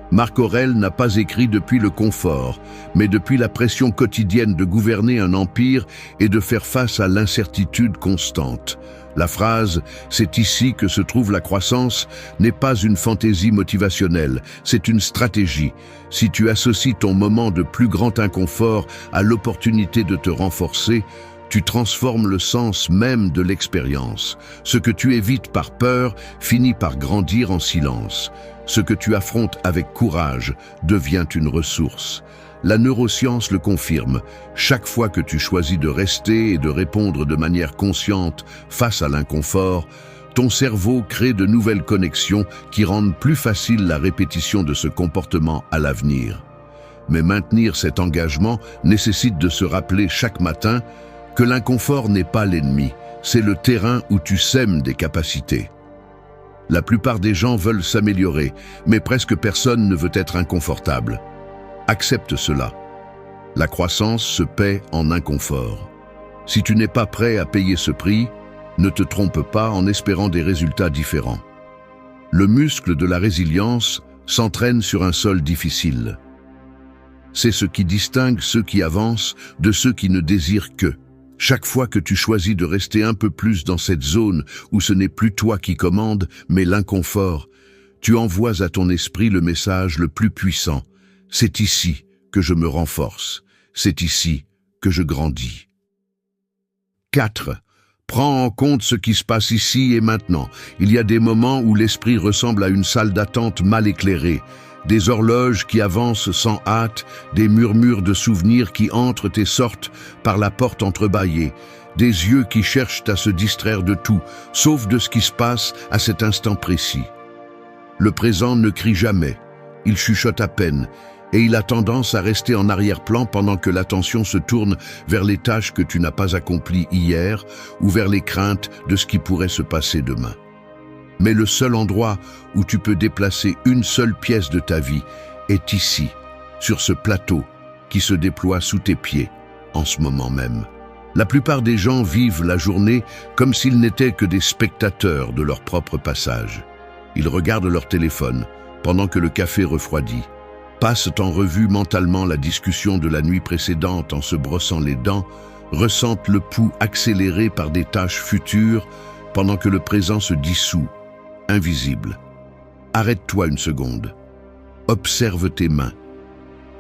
Marc Aurèle n'a pas écrit depuis le confort, mais depuis la pression quotidienne de gouverner un empire et de faire face à l'incertitude constante. La phrase « c'est ici que se trouve la croissance » n'est pas une fantaisie motivationnelle, c'est une stratégie. Si tu associes ton moment de plus grand inconfort à l'opportunité de te renforcer, tu transformes le sens même de l'expérience. Ce que tu évites par peur finit par grandir en silence. Ce que tu affrontes avec courage devient une ressource. La neuroscience le confirme. Chaque fois que tu choisis de rester et de répondre de manière consciente face à l'inconfort, ton cerveau crée de nouvelles connexions qui rendent plus facile la répétition de ce comportement à l'avenir. Mais maintenir cet engagement nécessite de se rappeler chaque matin que l'inconfort n'est pas l'ennemi, c'est le terrain où tu sèmes des capacités. La plupart des gens veulent s'améliorer, mais presque personne ne veut être inconfortable. Accepte cela. La croissance se paie en inconfort. Si tu n'es pas prêt à payer ce prix, ne te trompe pas en espérant des résultats différents. Le muscle de la résilience s'entraîne sur un sol difficile. C'est ce qui distingue ceux qui avancent de ceux qui ne désirent que. Chaque fois que tu choisis de rester un peu plus dans cette zone où ce n'est plus toi qui commande, mais l'inconfort, tu envoies à ton esprit le message le plus puissant. C'est ici que je me renforce. C'est ici que je grandis. 4. Prends en compte ce qui se passe ici et maintenant. Il y a des moments où l'esprit ressemble à une salle d'attente mal éclairée. Des horloges qui avancent sans hâte, des murmures de souvenirs qui entrent et sortent par la porte entrebâillée, des yeux qui cherchent à se distraire de tout, sauf de ce qui se passe à cet instant précis. Le présent ne crie jamais, il chuchote à peine, et il a tendance à rester en arrière-plan pendant que l'attention se tourne vers les tâches que tu n'as pas accomplies hier ou vers les craintes de ce qui pourrait se passer demain. Mais le seul endroit où tu peux déplacer une seule pièce de ta vie est ici, sur ce plateau qui se déploie sous tes pieds en ce moment même. La plupart des gens vivent la journée comme s'ils n'étaient que des spectateurs de leur propre passage. Ils regardent leur téléphone pendant que le café refroidit, passent en revue mentalement la discussion de la nuit précédente en se brossant les dents, ressentent le pouls accéléré par des tâches futures pendant que le présent se dissout, invisible. Arrête-toi une seconde. Observe tes mains.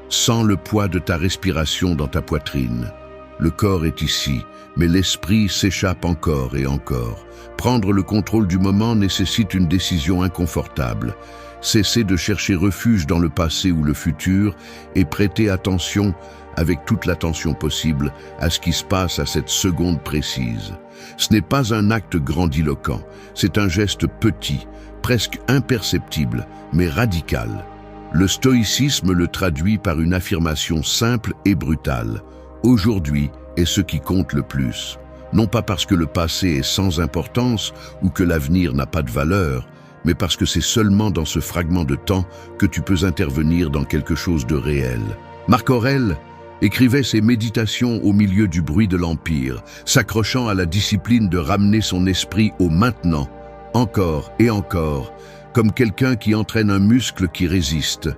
Sens le poids de ta respiration dans ta poitrine. Le corps est ici, mais l'esprit s'échappe encore et encore. Prendre le contrôle du moment nécessite une décision inconfortable. Cesser de chercher refuge dans le passé ou le futur et prêter attention, avec toute l'attention possible, à ce qui se passe à cette seconde précise. Ce n'est pas un acte grandiloquent, c'est un geste petit, presque imperceptible, mais radical. Le stoïcisme le traduit par une affirmation simple et brutale. Aujourd'hui est ce qui compte le plus. Non pas parce que le passé est sans importance ou que l'avenir n'a pas de valeur, mais parce que c'est seulement dans ce fragment de temps que tu peux intervenir dans quelque chose de réel. Marc Aurèle écrivait ses méditations au milieu du bruit de l'Empire, s'accrochant à la discipline de ramener son esprit au maintenant, encore et encore, comme quelqu'un qui entraîne un muscle qui résiste.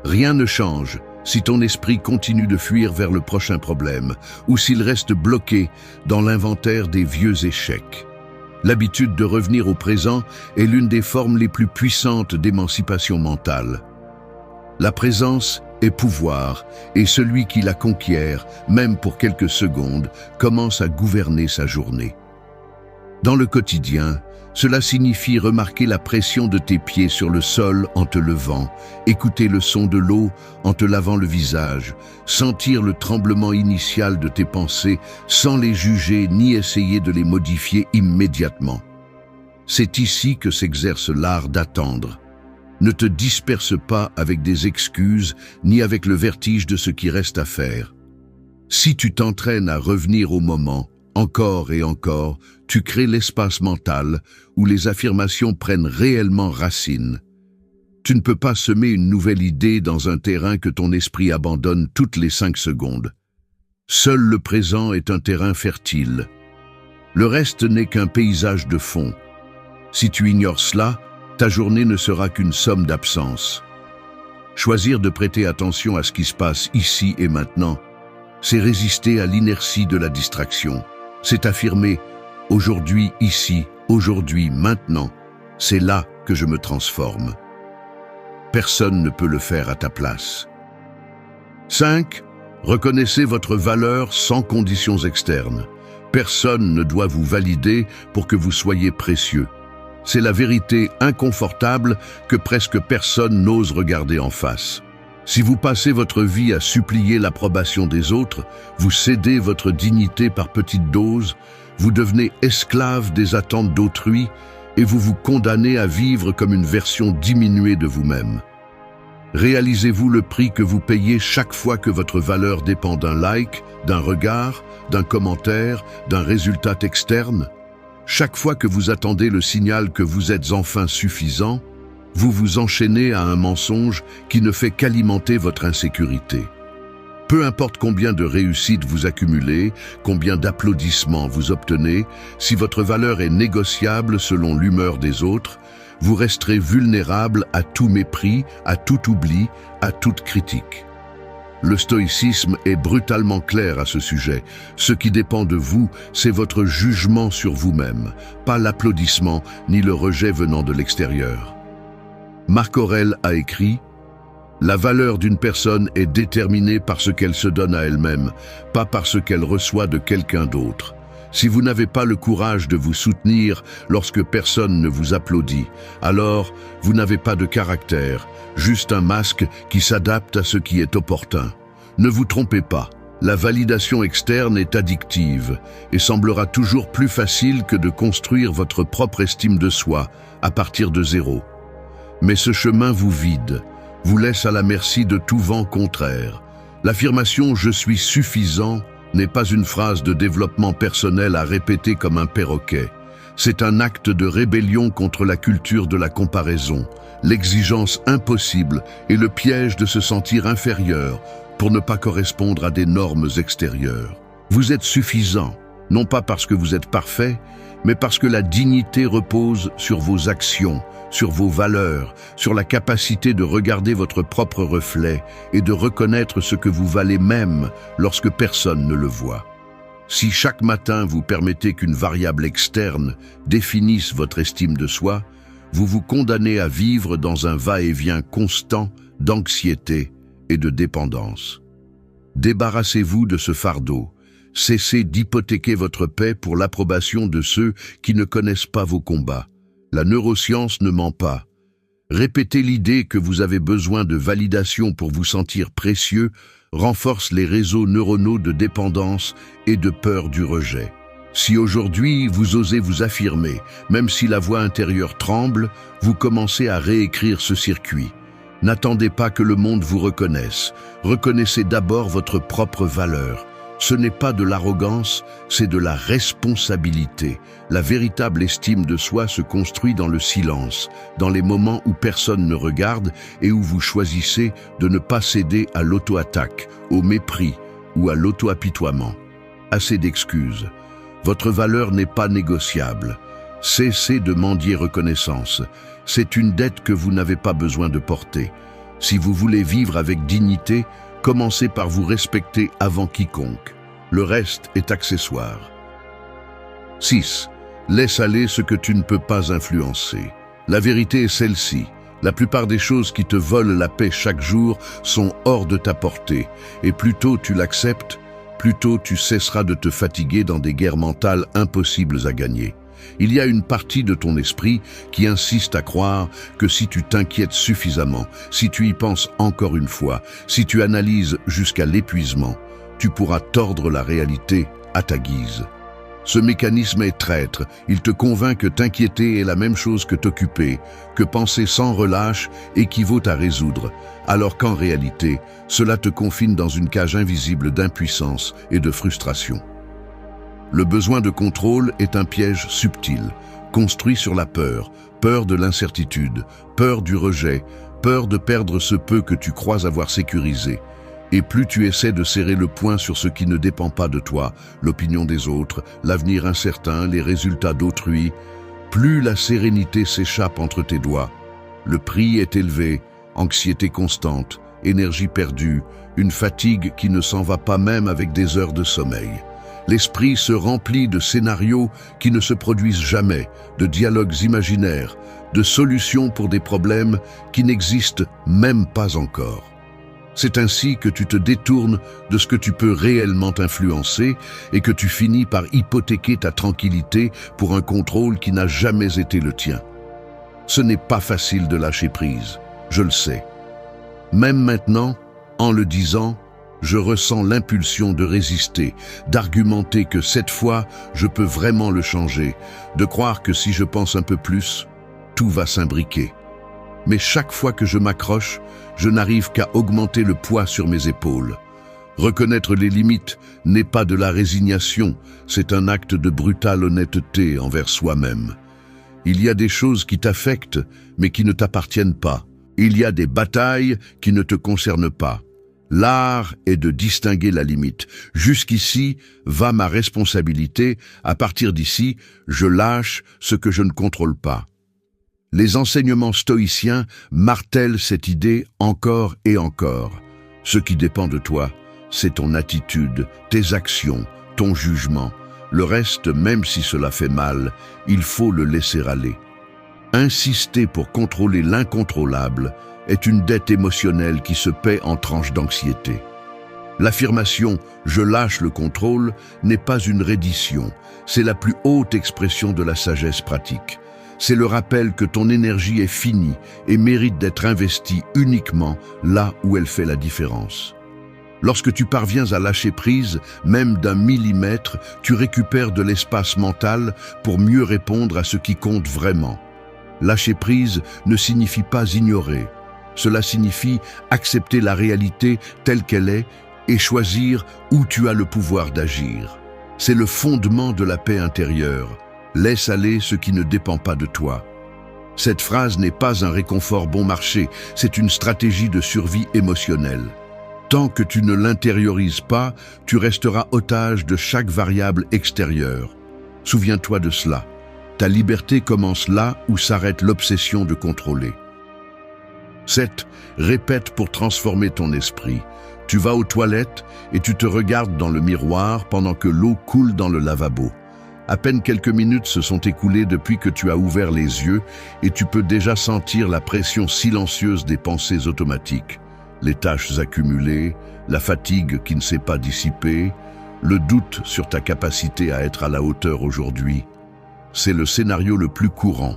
Rien ne change si ton esprit continue de fuir vers le prochain problème, ou s'il reste bloqué dans l'inventaire des vieux échecs. L'habitude de revenir au présent est l'une des formes les plus puissantes d'émancipation mentale. La présence est pouvoir, et celui qui la conquiert, même pour quelques secondes, commence à gouverner sa journée. Dans le quotidien, cela signifie remarquer la pression de tes pieds sur le sol en te levant, écouter le son de l'eau en te lavant le visage, sentir le tremblement initial de tes pensées sans les juger ni essayer de les modifier immédiatement. C'est ici que s'exerce l'art d'attendre. Ne te disperse pas avec des excuses ni avec le vertige de ce qui reste à faire. Si tu t'entraînes à revenir au moment, encore et encore, tu crées l'espace mental où les affirmations prennent réellement racine. Tu ne peux pas semer une nouvelle idée dans un terrain que ton esprit abandonne toutes les 5 secondes. Seul le présent est un terrain fertile. Le reste n'est qu'un paysage de fond. Si tu ignores cela, ta journée ne sera qu'une somme d'absences. Choisir de prêter attention à ce qui se passe ici et maintenant, c'est résister à l'inertie de la distraction. C'est affirmer « aujourd'hui, ici, aujourd'hui, maintenant, c'est là que je me transforme ». Personne ne peut le faire à ta place. 5. Reconnaissez votre valeur sans conditions externes. Personne ne doit vous valider pour que vous soyez précieux. C'est la vérité inconfortable que presque personne n'ose regarder en face. Si vous passez votre vie à supplier l'approbation des autres, vous cédez votre dignité par petites doses, vous devenez esclave des attentes d'autrui et vous vous condamnez à vivre comme une version diminuée de vous-même. Réalisez-vous le prix que vous payez chaque fois que votre valeur dépend d'un like, d'un regard, d'un commentaire, d'un résultat externe? Chaque fois que vous attendez le signal que vous êtes enfin suffisant, vous vous enchaînez à un mensonge qui ne fait qu'alimenter votre insécurité. Peu importe combien de réussites vous accumulez, combien d'applaudissements vous obtenez, si votre valeur est négociable selon l'humeur des autres, vous resterez vulnérable à tout mépris, à tout oubli, à toute critique. Le stoïcisme est brutalement clair à ce sujet. Ce qui dépend de vous, c'est votre jugement sur vous-même, pas l'applaudissement ni le rejet venant de l'extérieur. Marc Aurèle a écrit « La valeur d'une personne est déterminée par ce qu'elle se donne à elle-même, pas par ce qu'elle reçoit de quelqu'un d'autre. Si vous n'avez pas le courage de vous soutenir lorsque personne ne vous applaudit, alors vous n'avez pas de caractère, juste un masque qui s'adapte à ce qui est opportun. Ne vous trompez pas, la validation externe est addictive et semblera toujours plus facile que de construire votre propre estime de soi à partir de zéro. Mais ce chemin vous vide, vous laisse à la merci de tout vent contraire. L'affirmation « je suis suffisant » n'est pas une phrase de développement personnel à répéter comme un perroquet. C'est un acte de rébellion contre la culture de la comparaison, l'exigence impossible et le piège de se sentir inférieur pour ne pas correspondre à des normes extérieures. Vous êtes suffisant, non pas parce que vous êtes parfait, mais parce que la dignité repose sur vos actions, sur vos valeurs, sur la capacité de regarder votre propre reflet et de reconnaître ce que vous valez même lorsque personne ne le voit. Si chaque matin vous permettez qu'une variable externe définisse votre estime de soi, vous vous condamnez à vivre dans un va-et-vient constant d'anxiété et de dépendance. Débarrassez-vous de ce fardeau. Cessez d'hypothéquer votre paix pour l'approbation de ceux qui ne connaissent pas vos combats. La neuroscience ne ment pas. Répéter l'idée que vous avez besoin de validation pour vous sentir précieux renforce les réseaux neuronaux de dépendance et de peur du rejet. Si aujourd'hui vous osez vous affirmer, même si la voix intérieure tremble, vous commencez à réécrire ce circuit. N'attendez pas que le monde vous reconnaisse. Reconnaissez d'abord votre propre valeur. Ce n'est pas de l'arrogance, c'est de la responsabilité. La véritable estime de soi se construit dans le silence, dans les moments où personne ne regarde et où vous choisissez de ne pas céder à l'auto-attaque, au mépris ou à l'auto-apitoiement. Assez d'excuses. Votre valeur n'est pas négociable. Cessez de mendier reconnaissance. C'est une dette que vous n'avez pas besoin de porter. Si vous voulez vivre avec dignité, commencez par vous respecter avant quiconque. Le reste est accessoire. 6. Laisse aller ce que tu ne peux pas influencer. La vérité est celle-ci. La plupart des choses qui te volent la paix chaque jour sont hors de ta portée. Et plus tôt tu l'acceptes, plus tôt tu cesseras de te fatiguer dans des guerres mentales impossibles à gagner. Il y a une partie de ton esprit qui insiste à croire que si tu t'inquiètes suffisamment, si tu y penses encore une fois, si tu analyses jusqu'à l'épuisement, tu pourras tordre la réalité à ta guise. Ce mécanisme est traître, il te convainc que t'inquiéter est la même chose que t'occuper, que penser sans relâche équivaut à résoudre, alors qu'en réalité, cela te confine dans une cage invisible d'impuissance et de frustration. Le besoin de contrôle est un piège subtil, construit sur la peur, peur de l'incertitude, peur du rejet, peur de perdre ce peu que tu crois avoir sécurisé. Et plus tu essaies de serrer le poing sur ce qui ne dépend pas de toi, l'opinion des autres, l'avenir incertain, les résultats d'autrui, plus la sérénité s'échappe entre tes doigts. Le prix est élevé, anxiété constante, énergie perdue, une fatigue qui ne s'en va pas même avec des heures de sommeil. L'esprit se remplit de scénarios qui ne se produisent jamais, de dialogues imaginaires, de solutions pour des problèmes qui n'existent même pas encore. C'est ainsi que tu te détournes de ce que tu peux réellement influencer et que tu finis par hypothéquer ta tranquillité pour un contrôle qui n'a jamais été le tien. Ce n'est pas facile de lâcher prise, je le sais. Même maintenant, en le disant, je ressens l'impulsion de résister, d'argumenter que cette fois, je peux vraiment le changer, de croire que si je pense un peu plus, tout va s'imbriquer. Mais chaque fois que je m'accroche, je n'arrive qu'à augmenter le poids sur mes épaules. Reconnaître les limites n'est pas de la résignation, c'est un acte de brutale honnêteté envers soi-même. Il y a des choses qui t'affectent, mais qui ne t'appartiennent pas. Il y a des batailles qui ne te concernent pas. L'art est de distinguer la limite. Jusqu'ici va ma responsabilité, à partir d'ici, je lâche ce que je ne contrôle pas. Les enseignements stoïciens martèlent cette idée encore et encore. Ce qui dépend de toi, c'est ton attitude, tes actions, ton jugement. Le reste, même si cela fait mal, il faut le laisser aller. Insister pour contrôler l'incontrôlable est une dette émotionnelle qui se paie en tranches d'anxiété. L'affirmation « je lâche le contrôle » n'est pas une reddition, c'est la plus haute expression de la sagesse pratique. C'est le rappel que ton énergie est finie et mérite d'être investie uniquement là où elle fait la différence. Lorsque tu parviens à lâcher prise, même d'un millimètre, tu récupères de l'espace mental pour mieux répondre à ce qui compte vraiment. Lâcher prise ne signifie pas ignorer. Cela signifie accepter la réalité telle qu'elle est et choisir où tu as le pouvoir d'agir. C'est le fondement de la paix intérieure. Laisse aller ce qui ne dépend pas de toi. Cette phrase n'est pas un réconfort bon marché, c'est une stratégie de survie émotionnelle. Tant que tu ne l'intériorises pas, tu resteras otage de chaque variable extérieure. Souviens-toi de cela. Ta liberté commence là où s'arrête l'obsession de contrôler. 7. Répète pour transformer ton esprit. Tu vas aux toilettes et tu te regardes dans le miroir pendant que l'eau coule dans le lavabo. À peine quelques minutes se sont écoulées depuis que tu as ouvert les yeux et tu peux déjà sentir la pression silencieuse des pensées automatiques. Les tâches accumulées, la fatigue qui ne s'est pas dissipée, le doute sur ta capacité à être à la hauteur aujourd'hui. C'est le scénario le plus courant,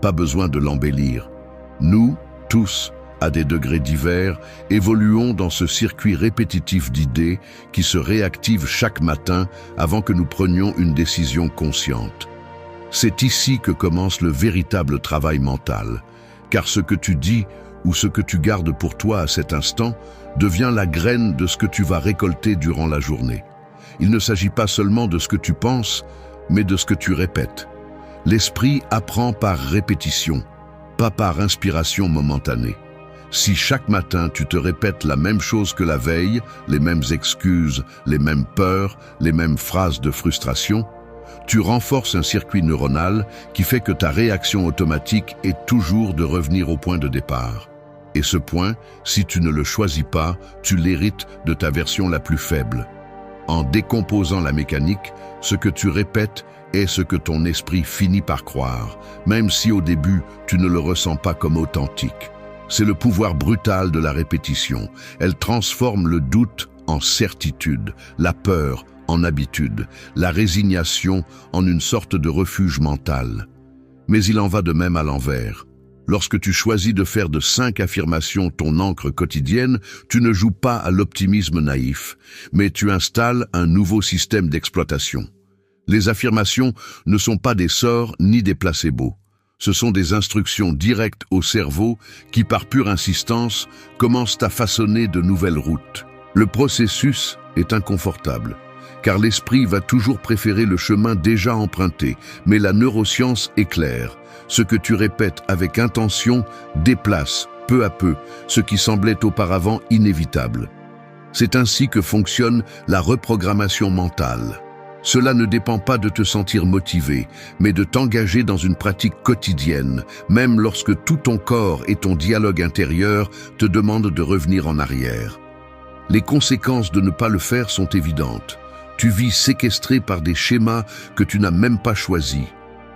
pas besoin de l'embellir. Nous, tous, à des degrés divers, évoluons dans ce circuit répétitif d'idées qui se réactivent chaque matin avant que nous prenions une décision consciente. C'est ici que commence le véritable travail mental, car ce que tu dis ou ce que tu gardes pour toi à cet instant devient la graine de ce que tu vas récolter durant la journée. Il ne s'agit pas seulement de ce que tu penses, mais de ce que tu répètes. L'esprit apprend par répétition, pas par inspiration momentanée. Si chaque matin tu te répètes la même chose que la veille, les mêmes excuses, les mêmes peurs, les mêmes phrases de frustration, tu renforces un circuit neuronal qui fait que ta réaction automatique est toujours de revenir au point de départ. Et ce point, si tu ne le choisis pas, tu l'hérites de ta version la plus faible. En décomposant la mécanique, ce que tu répètes est ce que ton esprit finit par croire, même si au début tu ne le ressens pas comme authentique. C'est le pouvoir brutal de la répétition. Elle transforme le doute en certitude, la peur en habitude, la résignation en une sorte de refuge mental. Mais il en va de même à l'envers. Lorsque tu choisis de faire de 5 affirmations ton encre quotidienne, tu ne joues pas à l'optimisme naïf, mais tu installes un nouveau système d'exploitation. Les affirmations ne sont pas des sorts ni des placebos. Ce sont des instructions directes au cerveau qui, par pure insistance, commencent à façonner de nouvelles routes. Le processus est inconfortable, car l'esprit va toujours préférer le chemin déjà emprunté, mais la neuroscience est claire. Ce que tu répètes avec intention déplace, peu à peu, ce qui semblait auparavant inévitable. C'est ainsi que fonctionne la reprogrammation mentale. Cela ne dépend pas de te sentir motivé, mais de t'engager dans une pratique quotidienne, même lorsque tout ton corps et ton dialogue intérieur te demandent de revenir en arrière. Les conséquences de ne pas le faire sont évidentes. Tu vis séquestré par des schémas que tu n'as même pas choisis.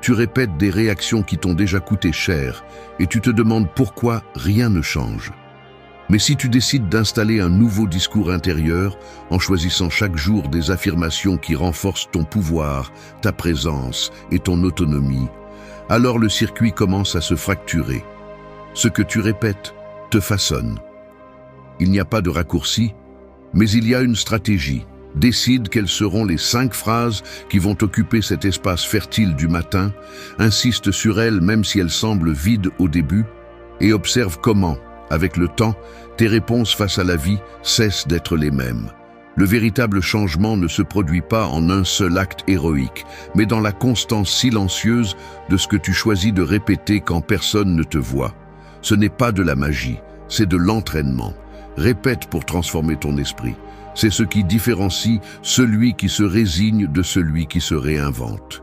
Tu répètes des réactions qui t'ont déjà coûté cher et tu te demandes pourquoi rien ne change. Mais si tu décides d'installer un nouveau discours intérieur en choisissant chaque jour des affirmations qui renforcent ton pouvoir, ta présence et ton autonomie, alors le circuit commence à se fracturer. Ce que tu répètes te façonne. Il n'y a pas de raccourci, mais il y a une stratégie. Décide quelles seront les 5 phrases qui vont occuper cet espace fertile du matin, insiste sur elles même si elles semblent vides au début, et observe comment, avec le temps, tes réponses face à la vie cessent d'être les mêmes. Le véritable changement ne se produit pas en un seul acte héroïque, mais dans la constance silencieuse de ce que tu choisis de répéter quand personne ne te voit. Ce n'est pas de la magie, c'est de l'entraînement. Répète pour transformer ton esprit. C'est ce qui différencie celui qui se résigne de celui qui se réinvente.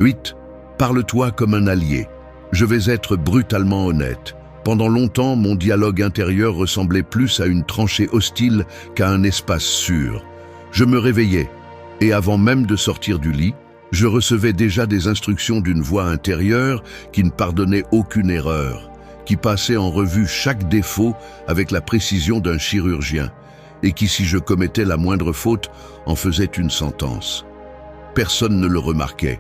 8. Parle-toi comme un allié. Je vais être brutalement honnête. Pendant longtemps, mon dialogue intérieur ressemblait plus à une tranchée hostile qu'à un espace sûr. Je me réveillais, et avant même de sortir du lit, je recevais déjà des instructions d'une voix intérieure qui ne pardonnait aucune erreur, qui passait en revue chaque défaut avec la précision d'un chirurgien, et qui, si je commettais la moindre faute, en faisait une sentence. Personne ne le remarquait,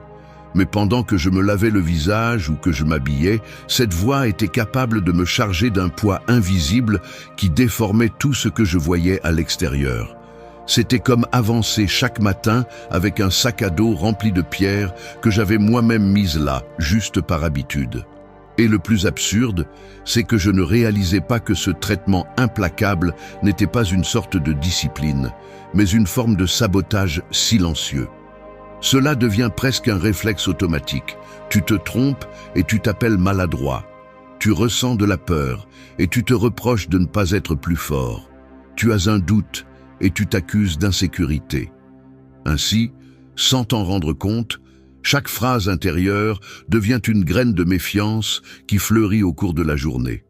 mais pendant que je me lavais le visage ou que je m'habillais, cette voix était capable de me charger d'un poids invisible qui déformait tout ce que je voyais à l'extérieur. C'était comme avancer chaque matin avec un sac à dos rempli de pierres que j'avais moi-même mises là, juste par habitude. Et le plus absurde, c'est que je ne réalisais pas que ce traitement implacable n'était pas une sorte de discipline, mais une forme de sabotage silencieux. Cela devient presque un réflexe automatique. Tu te trompes et tu t'appelles maladroit. Tu ressens de la peur et tu te reproches de ne pas être plus fort. Tu as un doute et tu t'accuses d'insécurité. Ainsi, sans t'en rendre compte, chaque phrase intérieure devient une graine de méfiance qui fleurit au cours de la journée.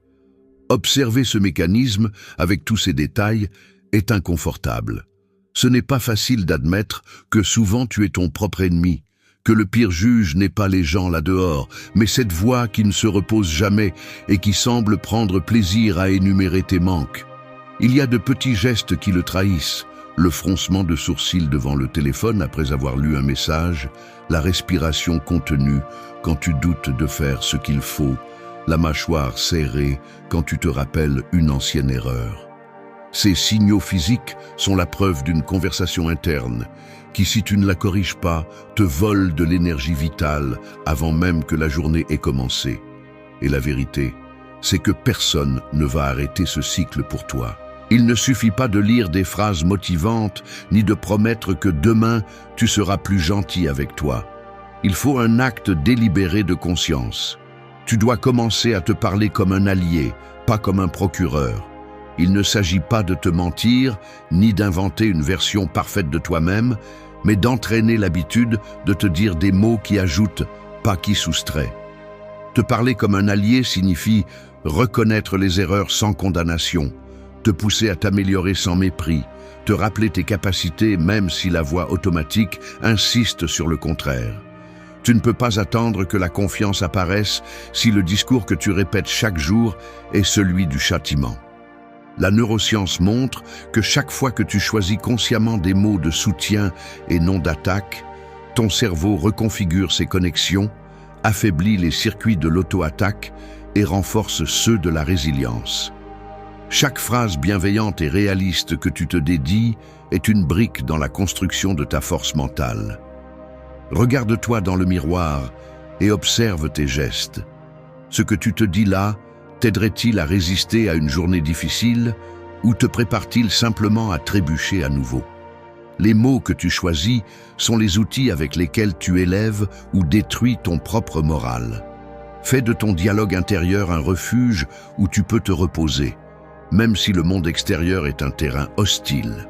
Observer ce mécanisme, avec tous ses détails, est inconfortable. Ce n'est pas facile d'admettre que souvent tu es ton propre ennemi, que le pire juge n'est pas les gens là-dehors, mais cette voix qui ne se repose jamais et qui semble prendre plaisir à énumérer tes manques. Il y a de petits gestes qui le trahissent, le froncement de sourcils devant le téléphone après avoir lu un message, la respiration contenue quand tu doutes de faire ce qu'il faut, la mâchoire serrée quand tu te rappelles une ancienne erreur. Ces signaux physiques sont la preuve d'une conversation interne qui, si tu ne la corriges pas, te vole de l'énergie vitale avant même que la journée ait commencé. Et la vérité, c'est que personne ne va arrêter ce cycle pour toi. Il ne suffit pas de lire des phrases motivantes, ni de promettre que demain, tu seras plus gentil avec toi. Il faut un acte délibéré de conscience. Tu dois commencer à te parler comme un allié, pas comme un procureur. Il ne s'agit pas de te mentir, ni d'inventer une version parfaite de toi-même, mais d'entraîner l'habitude de te dire des mots qui ajoutent, pas qui soustraient. Te parler comme un allié signifie reconnaître les erreurs sans condamnation, te pousser à t'améliorer sans mépris, te rappeler tes capacités même si la voix automatique insiste sur le contraire. Tu ne peux pas attendre que la confiance apparaisse si le discours que tu répètes chaque jour est celui du châtiment. La neuroscience montre que chaque fois que tu choisis consciemment des mots de soutien et non d'attaque, ton cerveau reconfigure ses connexions, affaiblit les circuits de l'auto-attaque et renforce ceux de la résilience. Chaque phrase bienveillante et réaliste que tu te dédies est une brique dans la construction de ta force mentale. Regarde-toi dans le miroir et observe tes gestes. Ce que tu te dis là t'aiderait-il à résister à une journée difficile ou te prépare-t-il simplement à trébucher à nouveau? Les mots que tu choisis sont les outils avec lesquels tu élèves ou détruis ton propre moral. Fais de ton dialogue intérieur un refuge où tu peux te reposer, même si le monde extérieur est un terrain hostile.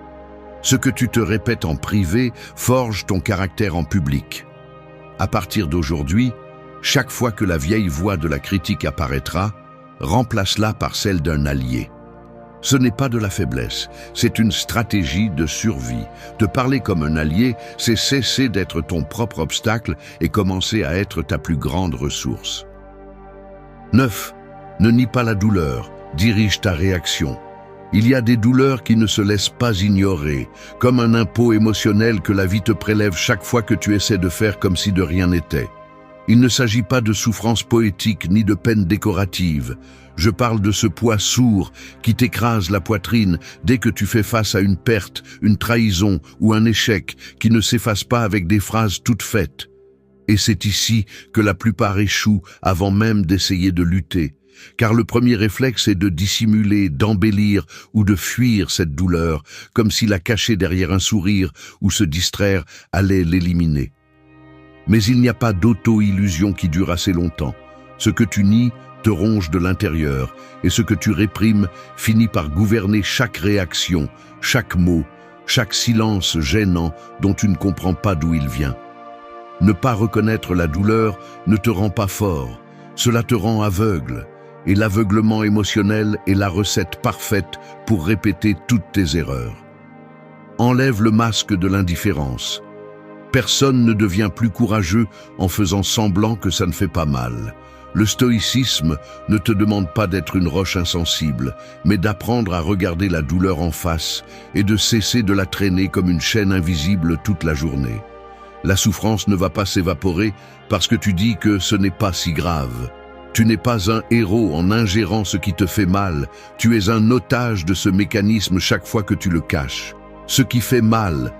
Ce que tu te répètes en privé forge ton caractère en public. À partir d'aujourd'hui, chaque fois que la vieille voix de la critique apparaîtra, remplace-la par celle d'un allié. Ce n'est pas de la faiblesse, c'est une stratégie de survie. Te parler comme un allié, c'est cesser d'être ton propre obstacle et commencer à être ta plus grande ressource. 9. Ne nie pas la douleur. Dirige ta réaction. Il y a des douleurs qui ne se laissent pas ignorer, comme un impôt émotionnel que la vie te prélève chaque fois que tu essaies de faire comme si de rien n'était. Il ne s'agit pas de souffrance poétique ni de peine décorative. Je parle de ce poids sourd qui t'écrase la poitrine dès que tu fais face à une perte, une trahison ou un échec qui ne s'efface pas avec des phrases toutes faites. Et c'est ici que la plupart échouent avant même d'essayer de lutter. Car le premier réflexe est de dissimuler, d'embellir ou de fuir cette douleur, comme si la cacher derrière un sourire ou se distraire allait l'éliminer. Mais il n'y a pas d'auto-illusion qui dure assez longtemps. Ce que tu nies te ronge de l'intérieur, et ce que tu réprimes finit par gouverner chaque réaction, chaque mot, chaque silence gênant dont tu ne comprends pas d'où il vient. Ne pas reconnaître la douleur ne te rend pas fort, cela te rend aveugle. et l'aveuglement émotionnel est la recette parfaite pour répéter toutes tes erreurs. Enlève le masque de l'indifférence. Personne ne devient plus courageux en faisant semblant que ça ne fait pas mal. Le stoïcisme ne te demande pas d'être une roche insensible, mais d'apprendre à regarder la douleur en face et de cesser de la traîner comme une chaîne invisible toute la journée. La souffrance ne va pas s'évaporer parce que tu dis que ce n'est pas si grave. Tu n'es pas un héros en ingérant ce qui te fait mal, tu es un otage de ce mécanisme chaque fois que tu le caches. Ce qui fait mal,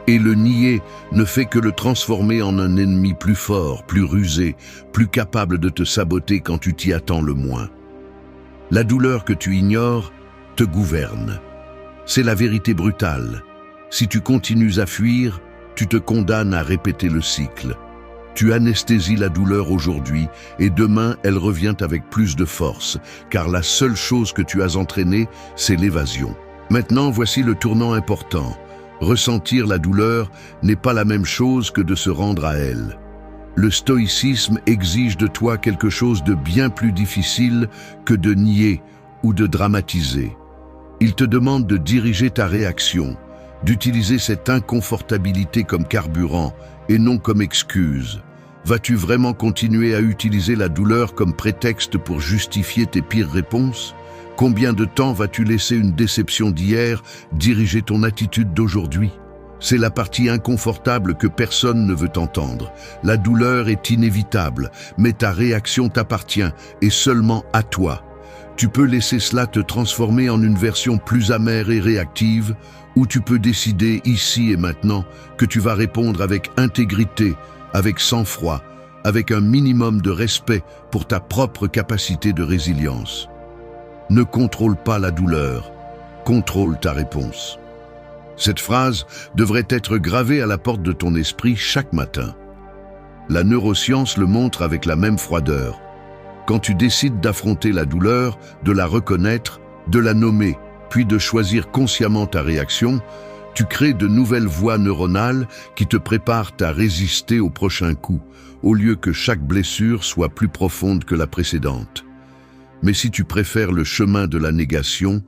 et le nier ne fait que le transformer en un ennemi plus fort, plus rusé, plus capable de te saboter quand tu t'y attends le moins. La douleur que tu ignores te gouverne. C'est la vérité brutale. Si tu continues à fuir, tu te condamnes à répéter le cycle. Tu anesthésies la douleur aujourd'hui et demain elle revient avec plus de force, car la seule chose que tu as entraînée, c'est l'évasion. Maintenant, voici le tournant important. Ressentir la douleur n'est pas la même chose que de se rendre à elle. Le stoïcisme exige de toi quelque chose de bien plus difficile que de nier ou de dramatiser. Il te demande de diriger ta réaction, d'utiliser cette inconfortabilité comme carburant et non comme excuse. Vas-tu vraiment continuer à utiliser la douleur comme prétexte pour justifier tes pires réponses ? Combien de temps vas-tu laisser une déception d'hier diriger ton attitude d'aujourd'hui ? C'est la partie inconfortable que personne ne veut entendre. La douleur est inévitable, mais ta réaction t'appartient et seulement à toi. Tu peux laisser cela te transformer en une version plus amère et réactive, ou tu peux décider ici et maintenant que tu vas répondre avec intégrité, avec sang-froid, avec un minimum de respect pour ta propre capacité de résilience. Ne contrôle pas la douleur, contrôle ta réponse. Cette phrase devrait être gravée à la porte de ton esprit chaque matin. La neuroscience le montre avec la même froideur. Quand tu décides d'affronter la douleur, de la reconnaître, de la nommer, puis de choisir consciemment ta réaction, tu crées de nouvelles voies neuronales qui te préparent à résister au prochain coup, au lieu que chaque blessure soit plus profonde que la précédente. Mais si tu préfères le chemin de la négation,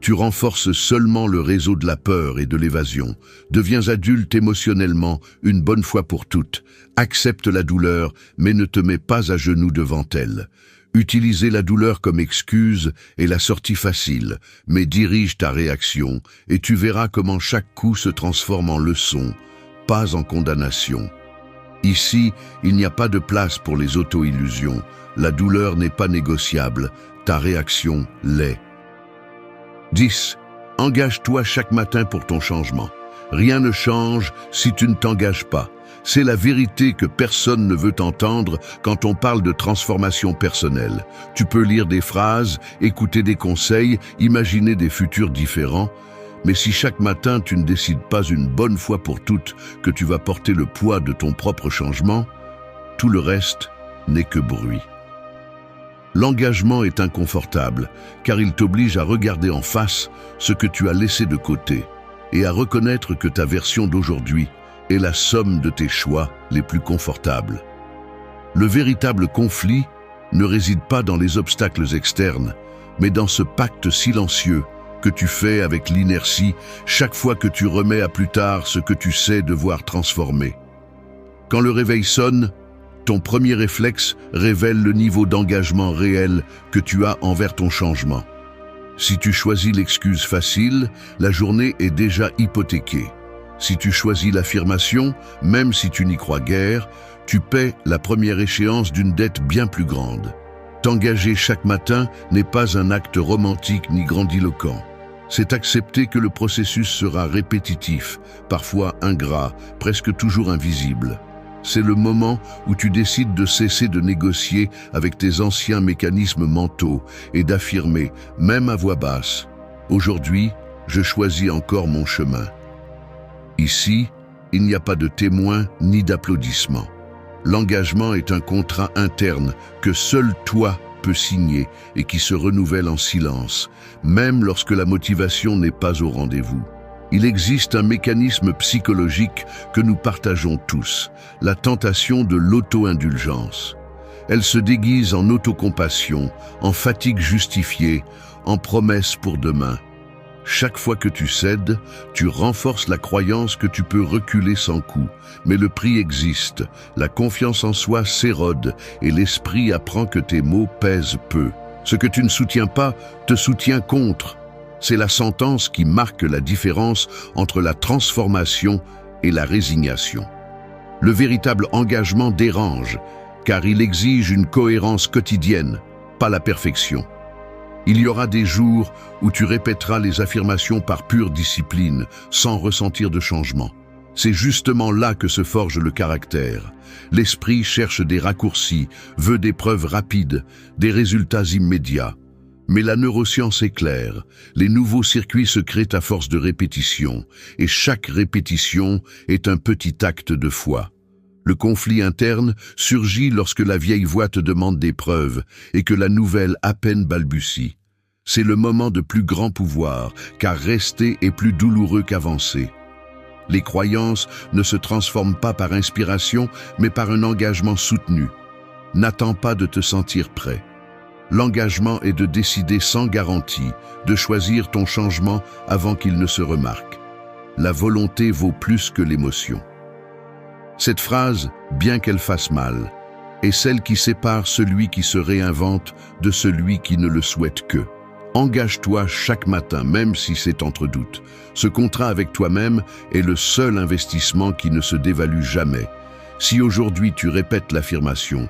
tu renforces seulement le réseau de la peur et de l'évasion. Deviens adulte émotionnellement une bonne fois pour toutes. Accepte la douleur, mais ne te mets pas à genoux devant elle. Utiliser la douleur comme excuse est la sortie facile, mais dirige ta réaction et tu verras comment chaque coup se transforme en leçon, pas en condamnation. Ici, il n'y a pas de place pour les auto-illusions. La douleur n'est pas négociable, ta réaction l'est. 10. Engage-toi chaque matin pour ton changement. Rien ne change si tu ne t'engages pas. C'est la vérité que personne ne veut entendre quand on parle de transformation personnelle. Tu peux lire des phrases, écouter des conseils, imaginer des futurs différents, mais si chaque matin tu ne décides pas une bonne fois pour toutes que tu vas porter le poids de ton propre changement, tout le reste n'est que bruit. L'engagement est inconfortable, car il t'oblige à regarder en face ce que tu as laissé de côté et à reconnaître que ta version d'aujourd'hui est la somme de tes choix les plus confortables. Le véritable conflit ne réside pas dans les obstacles externes, mais dans ce pacte silencieux que tu fais avec l'inertie chaque fois que tu remets à plus tard ce que tu sais devoir transformer. Quand le réveil sonne, ton premier réflexe révèle le niveau d'engagement réel que tu as envers ton changement. Si tu choisis l'excuse facile, la journée est déjà hypothéquée. Si tu choisis l'affirmation, même si tu n'y crois guère, tu paies la première échéance d'une dette bien plus grande. T'engager chaque matin n'est pas un acte romantique ni grandiloquent. C'est accepter que le processus sera répétitif, parfois ingrat, presque toujours invisible. C'est le moment où tu décides de cesser de négocier avec tes anciens mécanismes mentaux et d'affirmer, même à voix basse, « Aujourd'hui, je choisis encore mon chemin ». Ici, il n'y a pas de témoins ni d'applaudissements. L'engagement est un contrat interne que seul toi peux signer et qui se renouvelle en silence, même lorsque la motivation n'est pas au rendez-vous. Il existe un mécanisme psychologique que nous partageons tous, la tentation de l'auto-indulgence. Elle se déguise en autocompassion, en fatigue justifiée, en promesse pour demain. Chaque fois que tu cèdes, tu renforces la croyance que tu peux reculer sans coup. Mais le prix existe, la confiance en soi s'érode et l'esprit apprend que tes mots pèsent peu. Ce que tu ne soutiens pas te soutient contre. C'est la sentence qui marque la différence entre la transformation et la résignation. Le véritable engagement dérange, car il exige une cohérence quotidienne, pas la perfection. Il y aura des jours où tu répéteras les affirmations par pure discipline, sans ressentir de changement. C'est justement là que se forge le caractère. L'esprit cherche des raccourcis, veut des preuves rapides, des résultats immédiats. Mais la neuroscience est claire, les nouveaux circuits se créent à force de répétition, et chaque répétition est un petit acte de foi. Le conflit interne surgit lorsque la vieille voix te demande des preuves et que la nouvelle à peine balbutie. C'est le moment de plus grand pouvoir, car rester est plus douloureux qu'avancer. Les croyances ne se transforment pas par inspiration, mais par un engagement soutenu. N'attends pas de te sentir prêt. L'engagement est de décider sans garantie, de choisir ton changement avant qu'il ne se remarque. La volonté vaut plus que l'émotion. Cette phrase, bien qu'elle fasse mal, est celle qui sépare celui qui se réinvente de celui qui ne le souhaite que. Engage-toi chaque matin, même si c'est entre doutes. Ce contrat avec toi-même est le seul investissement qui ne se dévalue jamais. Si aujourd'hui tu répètes l'affirmation